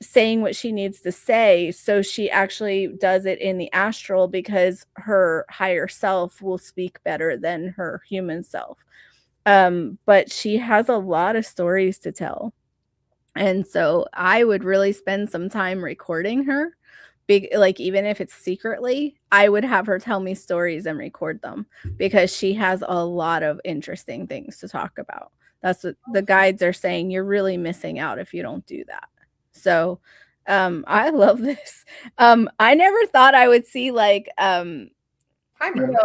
saying what she needs to say. So she actually does it in the astral because her higher self will speak better than her human self. But she has a lot of stories to tell. And so I would really spend some time recording her. Like even if it's secretly, I would have her tell me stories and record them because she has a lot of interesting things to talk about. That's what the guides are saying. You're really missing out if you don't do that. So I love this. I never thought I would see like Hi, Merlin.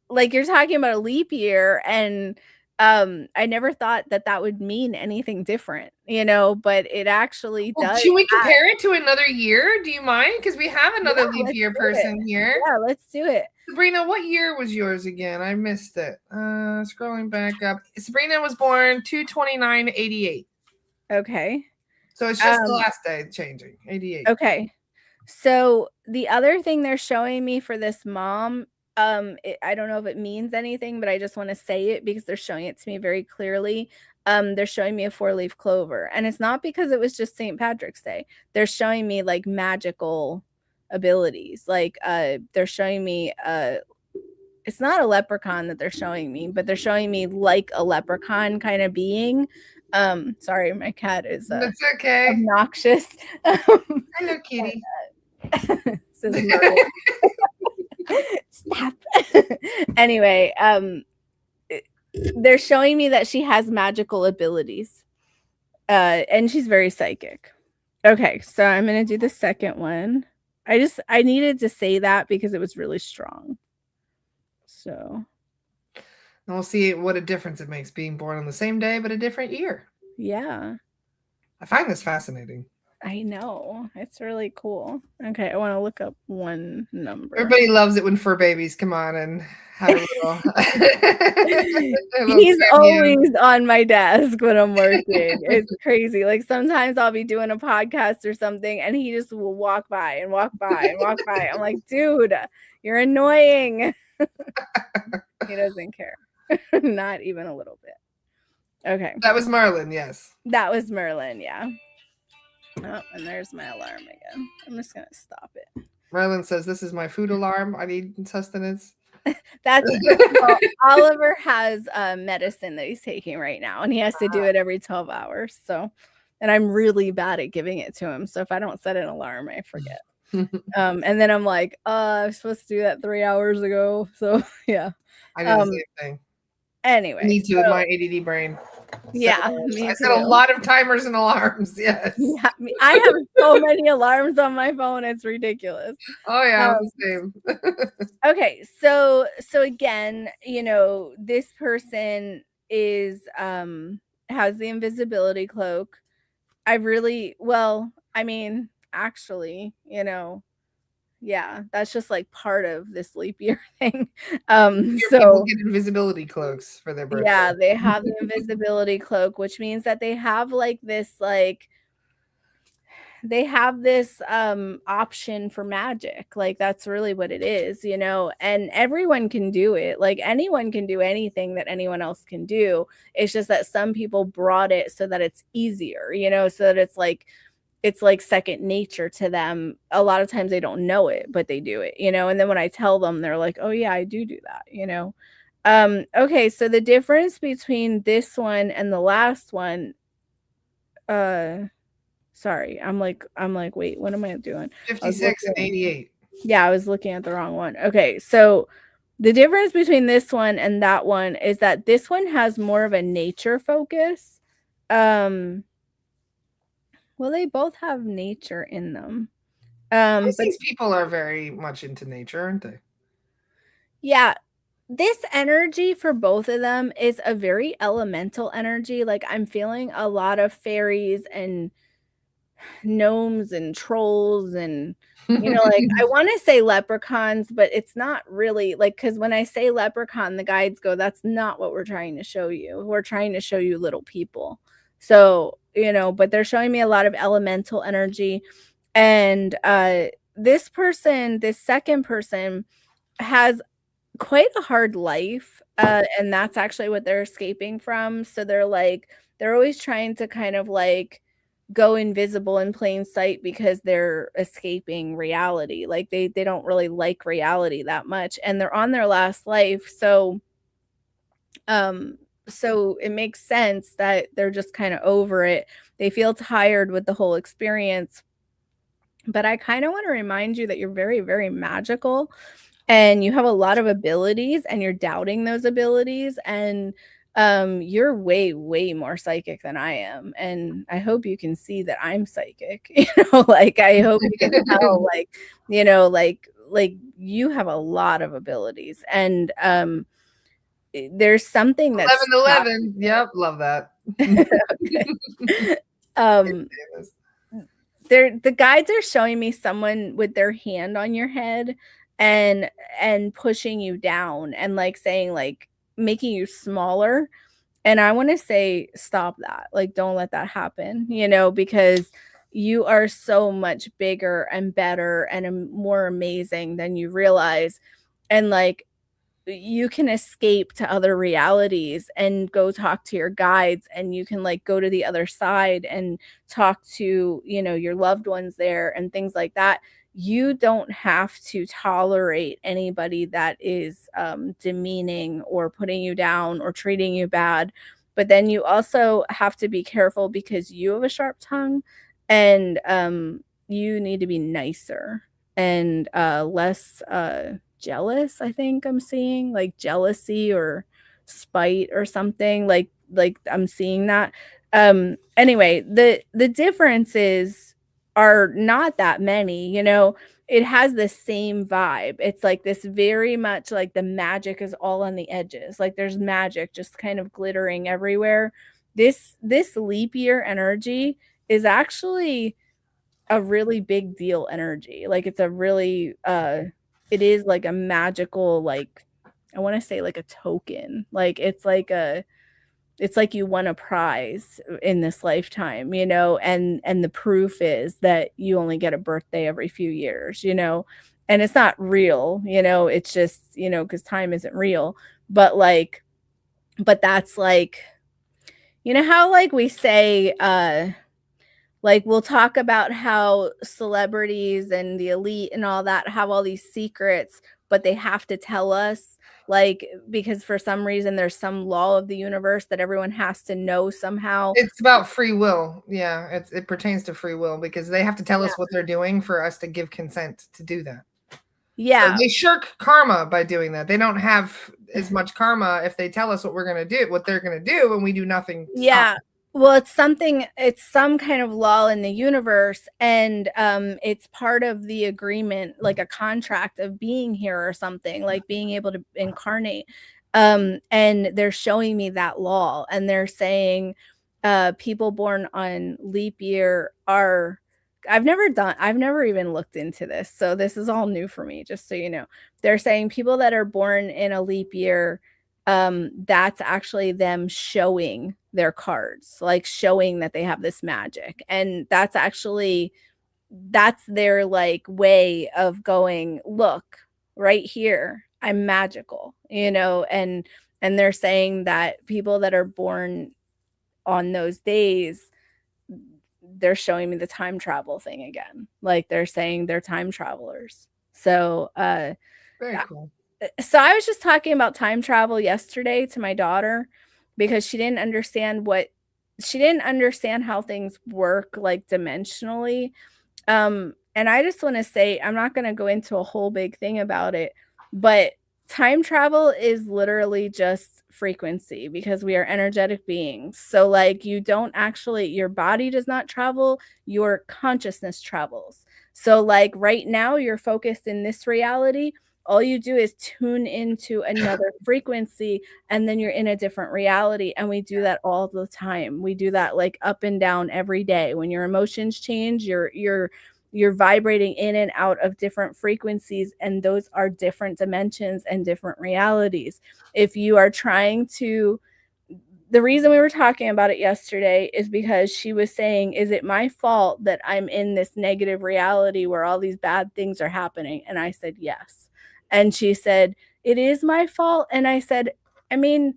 like you're talking about a leap year, and I never thought that would mean anything different, but it actually does. Should we compare it to another year? Do you mind? Because we have another leap year person here. Yeah, let's do it. Sabrina, what year was yours again? I missed it. Scrolling back up. Sabrina was born 2/29/88. Okay. So it's just the last day changing. 88. Okay. So the other thing they're showing me for this mom, I don't know if it means anything, but I just want to say it because they're showing it to me very clearly. They're showing me a 4-leaf clover, and it's not because it was just St. Patrick's Day. They're showing me like magical abilities. Like they're showing me it's not a leprechaun that they're showing me, but they're showing me like a leprechaun kind of being. Sorry, my cat is That's okay. Obnoxious. Hello, kitty. Stop. Anyway, they're showing me that she has magical abilities, and she's very psychic. Okay, so I'm gonna do the second one. I needed to say that because it was really strong. So and we'll see what a difference it makes being born on the same day but a different year. Yeah, I find this fascinating. I know. It's really cool. Okay, I want to look up one number. Everybody loves it when fur babies come on and have a little. He's always on my desk when I'm working. It's crazy. Like sometimes I'll be doing a podcast or something, and he just will walk by and walk by and walk by. I'm like, dude, you're annoying. He doesn't care. Not even a little bit. Okay. That was Merlin, yes. That was Merlin, yeah. Oh, and there's my alarm again. I'm just going to stop it. Merlin says, this is my food alarm. I need sustenance. That's well, Oliver has medicine that he's taking right now, and he has to do it every 12 hours. So, and I'm really bad at giving it to him. So if I don't set an alarm, I forget. And then I'm like, I was supposed to do that 3 hours ago. So yeah. I did the same thing. Anyway, Me too, with my ADD brain. So yeah, me I set a too. lot of timers and alarms. Yes. Yeah, I have so many alarms on my phone, it's ridiculous. Oh yeah, I'm Um, the same. okay, so again, this person is has the invisibility cloak. I mean, actually, yeah, that's just like part of this leap year thing. Your people So get invisibility cloaks for their birthday. yeah, they have the invisibility cloak, which means that they have this option for magic. Like that's really what it is, and everyone can do it. Like anyone can do anything that anyone else can do. It's just that some people brought it so that it's easier, so that it's like second nature to them. A lot of times they don't know it, but they do it, and then when I tell them, they're like, oh yeah, I do that. Okay, so the difference between this one and the last one, sorry, I'm like, wait, what am I doing? I was 56 and looking, 88. yeah, I was looking at the wrong one. Okay, so the difference between this one and that one is that this one has more of a nature focus. Well, they both have nature in them. But These people are very much into nature, aren't they? yeah, this energy for both of them is a very elemental energy. Like I'm feeling a lot of fairies and gnomes and trolls and like I want to say leprechauns, but it's not really like, because when I say leprechaun, the guides go, that's not what we're trying to show you. We're trying to show you little people. So, but they're showing me a lot of elemental energy. And this person, this second person, has quite a hard life, and that's actually what they're escaping from. So they're always trying to kind of like go invisible in plain sight because they're escaping reality. Like they don't really like reality that much, and they're on their last life. Um so it makes sense that they're just kind of over it. They feel tired with the whole experience. But I kind of want to remind you that you're very, very magical and you have a lot of abilities and you're doubting those abilities, and you're way, way more psychic than I am. And I hope you can see that I'm psychic. Like I hope you can tell, like, like you have a lot of abilities. And there's something that's 11-11. Yep, love that. okay. um the guides are showing me someone with their hand on your head and pushing you down and like saying, like, making you smaller. And I want to say, stop that. Like, don't let that happen, because you are so much bigger and better and more amazing than you realize. And like, you can escape to other realities and go talk to your guides, and you can like go to the other side and talk to your loved ones there and things like that. You don't have to tolerate anybody that is demeaning or putting you down or treating you bad. But then you also have to be careful because you have a sharp tongue, and you need to be nicer and less jealous. I think I'm seeing like jealousy or spite or something, like I'm seeing that. Anyway, the differences are not that many. It has the same vibe. It's like this very much like the magic is all on the edges, like there's magic just kind of glittering everywhere. This leap year energy is actually a really big deal energy. Like it's a really it is like a magical, like, I want to say like a token. Like it's like you won a prize in this lifetime, and the proof is that you only get a birthday every few years, and it's not real, it's just, because time isn't real. But like, but that's like, how like we say, like we'll talk about how celebrities and the elite and all that have all these secrets, but they have to tell us, like, because for some reason there's some law of the universe that everyone has to know somehow. It's about free will. Yeah, it pertains to free will because they have to tell us what they're doing for us to give consent to do that. Yeah. So they shirk karma by doing that. They don't have as much karma if they tell us what we're going to do, what they're going to do, and we do nothing to stop Yeah. Well, it's some kind of law in the universe, and it's part of the agreement, like a contract of being here or something, like being able to incarnate. And they're showing me that law, and they're saying people born on leap year are I've never even looked into this. So this is all new for me, just so you know. They're saying people that are born in a leap year, that's actually them showing their cards, like showing that they have this magic. And that's their like way of going, look, right here, I'm magical, and they're saying that people that are born on those days, they're showing me the time travel thing again. Like they're saying they're time travelers. So Very cool. so I was just talking about time travel yesterday to my daughter because she didn't understand how things work like dimensionally. And I just want to say, I'm not going to go into a whole big thing about it, but time travel is literally just frequency because we are energetic beings. So like your body does not travel, your consciousness travels. So like right now you're focused in this reality, all you do is tune into another frequency and then you're in a different reality. And we do that all the time. We do that like up and down every day. When your emotions change, you're vibrating in and out of different frequencies, and those are different dimensions and different realities. If you are trying to The reason we were talking about it yesterday is because she was saying, is it my fault that I'm in this negative reality where all these bad things are happening? And I said, yes. And she said, it is my fault. And I said, I mean,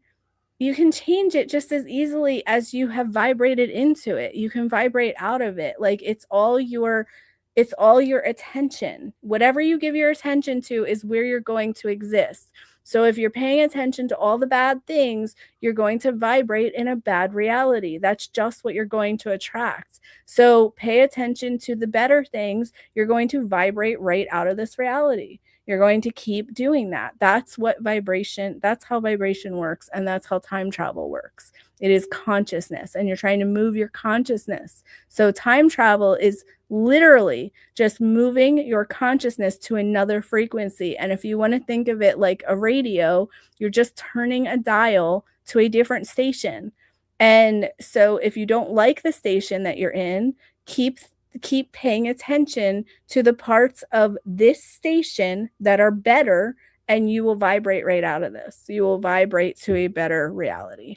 you can change it just as easily as you have vibrated into it. You can vibrate out of it. Like it's all your attention. Whatever you give your attention to is where you're going to exist. So if you're paying attention to all the bad things, you're going to vibrate in a bad reality. That's just what you're going to attract. So pay attention to the better things. You're going to vibrate right out of this reality. You're going to keep doing that. That's how vibration works, and that's how time travel works. It is consciousness, and you're trying to move your consciousness. So time travel is literally just moving your consciousness to another frequency. And if you want to think of it like a radio, you're just turning a dial to a different station. And so if you don't like the station that you're in, keep paying attention to the parts of this station that are better, and you will vibrate right out of this. You will vibrate to a better reality.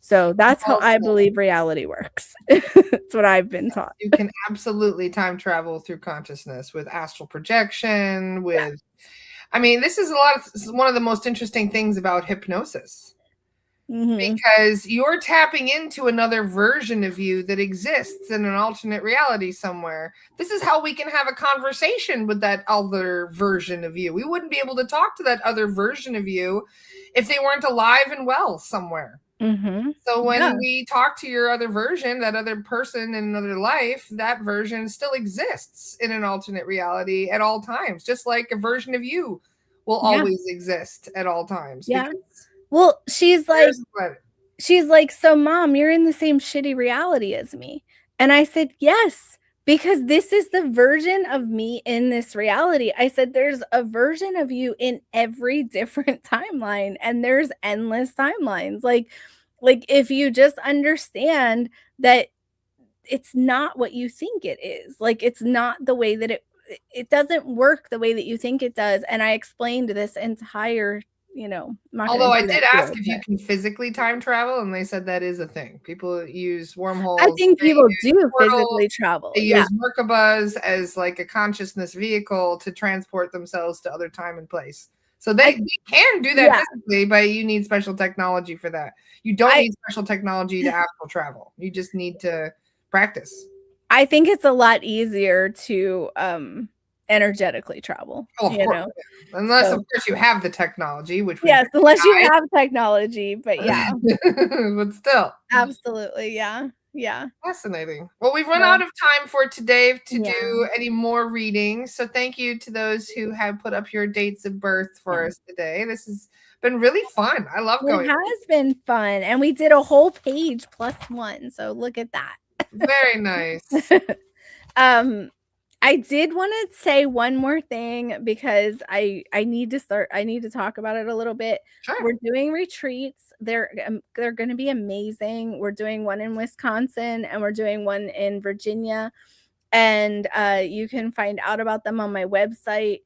So that's how I believe reality works. That's what I've been taught. You can absolutely time travel through consciousness with astral projection, I mean, this is one of the most interesting things about hypnosis. Mm-hmm. Because you're tapping into another version of you that exists in an alternate reality somewhere. This is how we can have a conversation with that other version of you. We wouldn't be able to talk to that other version of you if they weren't alive and well somewhere. Mm-hmm. So when we talk to your other version, that other person in another life, that version still exists in an alternate reality at all times, just like a version of you will always exist at all times. Yeah. Well, she's like, so mom, you're in the same shitty reality as me. And I said, yes, because this is the version of me in this reality. I said, there's a version of you in every different timeline, and there's endless timelines. Like if you just understand that it's not what you think it is, like it's not the way that it doesn't work the way that you think it does. And I explained this entire although I did ask if you can physically time travel, and they said that is a thing. People use wormholes. I think people do physically travel. They use Merkabas as like a consciousness vehicle to transport themselves to other time and place. So they can do that physically, but you need special technology for that. You don't need special technology to astral travel. You just need to practice. I think it's a lot easier to energetically travel. Oh, of course. Unless, of course, you have the technology, which unless you have technology, but but still, absolutely, yeah. Yeah. Fascinating. Well, we've run So, out of time for today to yeah. do any more readings. So thank you to those who have put up your dates of birth for Yeah. us today. This has been really fun. I love It going. has been fun, and we did a whole page plus one, so look at that. Very nice. I did want to say one more thing because I need to talk about it a little bit. Sure. We're doing retreats. They're going to be amazing. We're doing one in Wisconsin and we're doing one in Virginia, and you can find out about them on my website.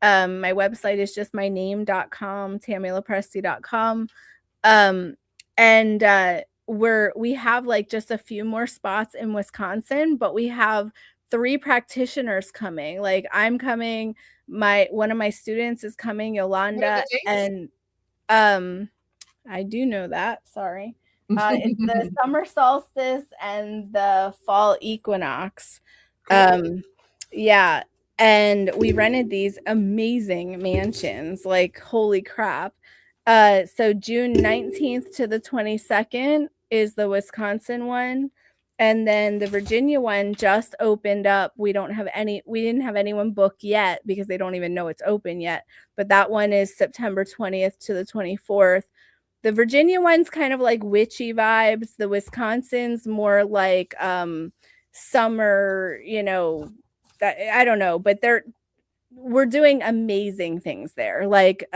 My website is just my name.com, TamiLoPresti.com. And we have like just a few more spots in Wisconsin, but we have 3 practitioners coming. Like I'm coming, one of my students is coming, What are Yolanda, the dates? and I do know that. Sorry. It's the summer solstice and the fall equinox. Cool. Yeah, and we rented these amazing mansions. Like holy crap. So June 19th to the 22nd is the Wisconsin one. And then the Virginia one just opened up. We didn't have anyone book yet because they don't even know it's open yet. But that one is September 20th to the 24th. The Virginia one's kind of like witchy vibes. The Wisconsin's more like summer, that I don't know, but we're doing amazing things there. Like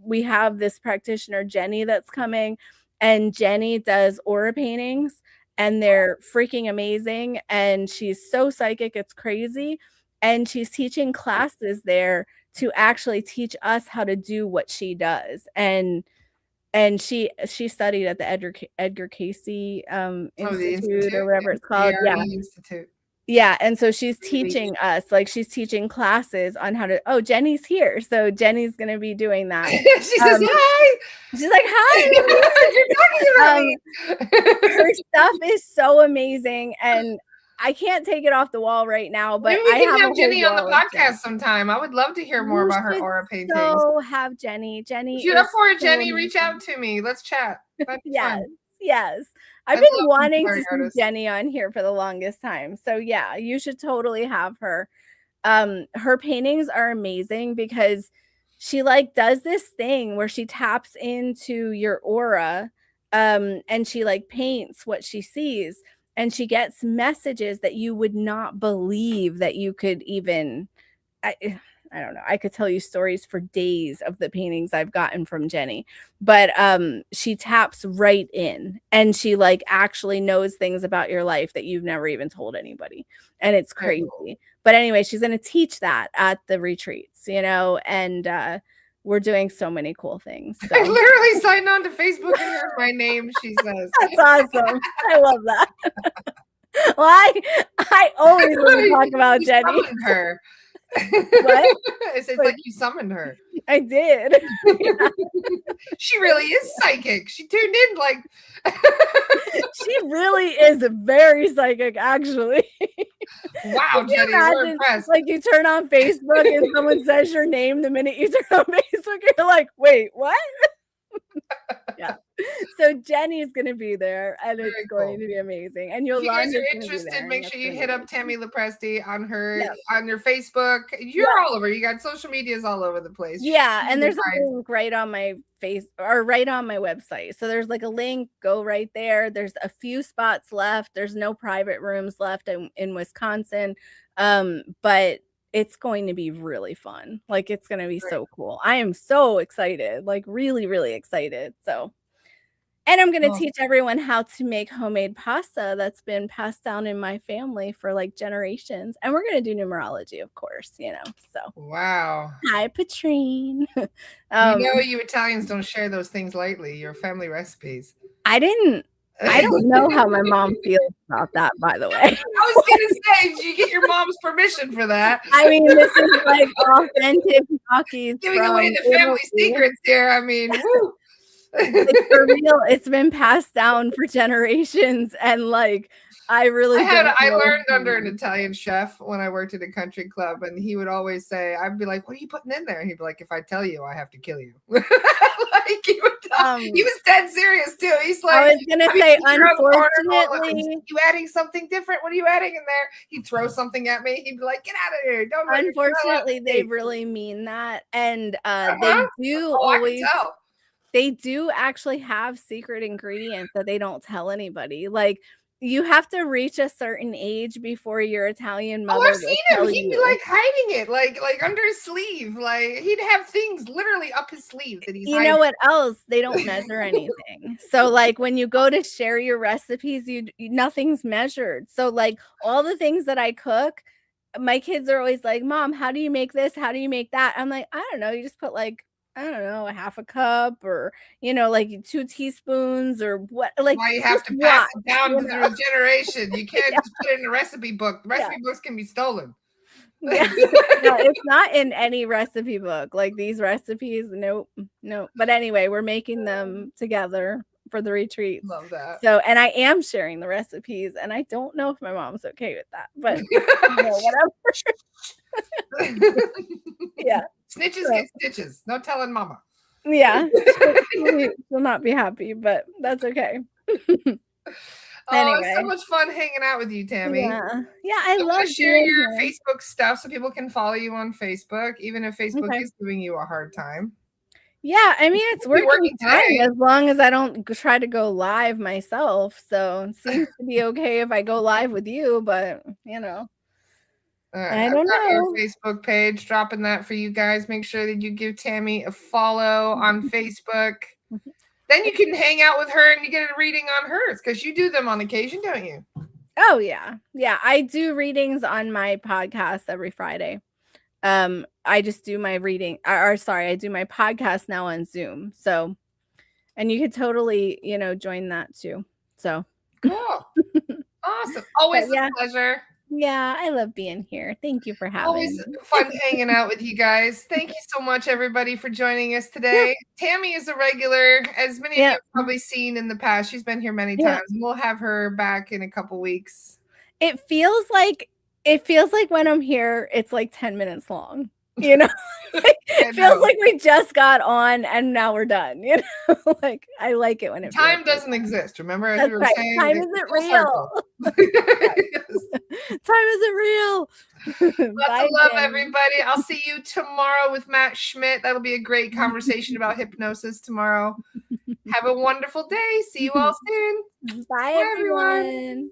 we have this practitioner Jenny that's coming, and Jenny does aura paintings and they're freaking amazing, and she's so psychic, it's crazy. And she's teaching classes there to actually teach us how to do what she does. And she studied at the Edgar Casey Institute or whatever it's called. Yeah. Institute. Yeah, and so she's teaching us, like she's teaching classes on how to. Oh, Jenny's here, so Jenny's gonna be doing that. She says hi. She's like, hi. Her stuff is so amazing, and I can't take it off the wall right now. But maybe we I can have Jenny on the podcast sometime. I would love to hear more about her aura paintings. So have Jenny. Jenny, if you're up for it, Jenny, reach out to me. Let's chat. Yes, yes. I've been wanting to see Jenny on here for the longest time. So yeah, you should totally have her. Her paintings are amazing because she like does this thing where she taps into your aura, and she like paints what she sees, and she gets messages that you would not believe that you could even. I don't know. I could tell you stories for days of the paintings I've gotten from Jenny, but she taps right in, and she like actually knows things about your life that you've never even told anybody, and it's crazy. Cool. But anyway, she's going to teach that at the retreats, and we're doing so many cool things. So. I literally signed on to Facebook and heard my name, she says. That's awesome. I love that. Well, I always want to talk about Jenny. Summoned her. What? It's like you summoned her. I did. Yeah. She really is psychic. She tuned in like she really is very psychic, actually. Wow, Jenny, we're impressed. Like you turn on Facebook and someone says your name the minute you turn on Facebook, you're like, wait, what? Yeah. So Jenny's gonna be there, and it's going to be amazing. And if you guys are interested, make sure you hit up Tami LoPresti on her on your Facebook. You're all over. You got social medias all over the place. Yeah, and there's a link right on my face or right on my website. So there's like a link. Go right there. There's a few spots left. There's no private rooms left in Wisconsin, but it's going to be really fun. Like it's going to be so cool. I am so excited, like really, really excited. So, and I'm going to teach everyone how to make homemade pasta that's been passed down in my family for like generations. And we're going to do numerology, of course, So, wow. Hi, Patrine. You Italians don't share those things lightly, your family recipes. I don't know how my mom feels about that, by the way. I was going to say, did you get your mom's permission for that? I mean, this is like authentic gnocchi. Giving away the family secrets here. I mean, woo. Like, for real, it's been passed down for generations, and like I learned under an Italian chef when I worked at a country club, and he would always say, I'd be like, what are you putting in there? And he'd be like, if I tell you, I have to kill you. Like he was dead serious too. He's like, I was gonna say, unfortunately, unfortunately, you adding something different. What are you adding in there? He'd throw something at me. He'd be like, get out of here. Don't let unfortunately, they really mean that. And they do Oh, I always, can tell. they do actually have secret ingredients that they don't tell anybody. Like, you have to reach a certain age before your Italian mother I've will seen tell him. He'd be you. like hiding it, like under his sleeve. Like he'd have things literally up his sleeve that he's You hiding. know what else? They don't measure anything. So like when you go to share your recipes, nothing's measured. So like all the things that I cook, my kids are always like, "Mom, how do you make this? How do you make that?" I'm like, "I don't know. You just put like, I don't know, a half a cup or, like 2 teaspoons or what, like Why you have just to pass watch, it down to the generation. You can't Yeah. just put it in a recipe book. The recipe books can be stolen. Yeah. No, it's not in any recipe book. Like these recipes, nope. But anyway, we're making them together for the retreats. Love that. So, and I am sharing the recipes, and I don't know if my mom's okay with that, but whatever. Yeah. Snitches get stitches. No telling mama. Yeah. She'll not be happy, but that's okay. It's so much fun hanging out with you, Tami. Yeah, I love to share your here. Facebook stuff so people can follow you on Facebook, even if Facebook is giving you a hard time. Yeah, I mean, it's working fine as long as I don't try to go live myself. So it seems to be okay if I go live with you, but I don't know. Our Facebook page, dropping that for you guys. Make sure that you give Tami a follow on Facebook. Then you can hang out with her and you get a reading on hers because you do them on occasion, don't you? Oh, yeah. Yeah, I do readings on my podcast every Friday. I just do my reading, I do my podcast now on Zoom. So, and you could totally, join that too. So cool. Awesome. Always a pleasure. Yeah, I love being here. Thank you for having me. Always fun hanging out with you guys. Thank you so much, everybody, for joining us today. Tami is a regular, as many of you have probably seen in the past. She's been here many times. And we'll have her back in a couple weeks. It feels like when I'm here, it's like 10 minutes long. It feels like we just got on and now we're done. Like I like it when it time doesn't exist. Remember, as we were saying, time isn't real. Time isn't real. Lots of love, everybody. I'll see you tomorrow with Matt Schmidt. That'll be a great conversation about hypnosis tomorrow. Have a wonderful day. See you all soon. Bye everyone.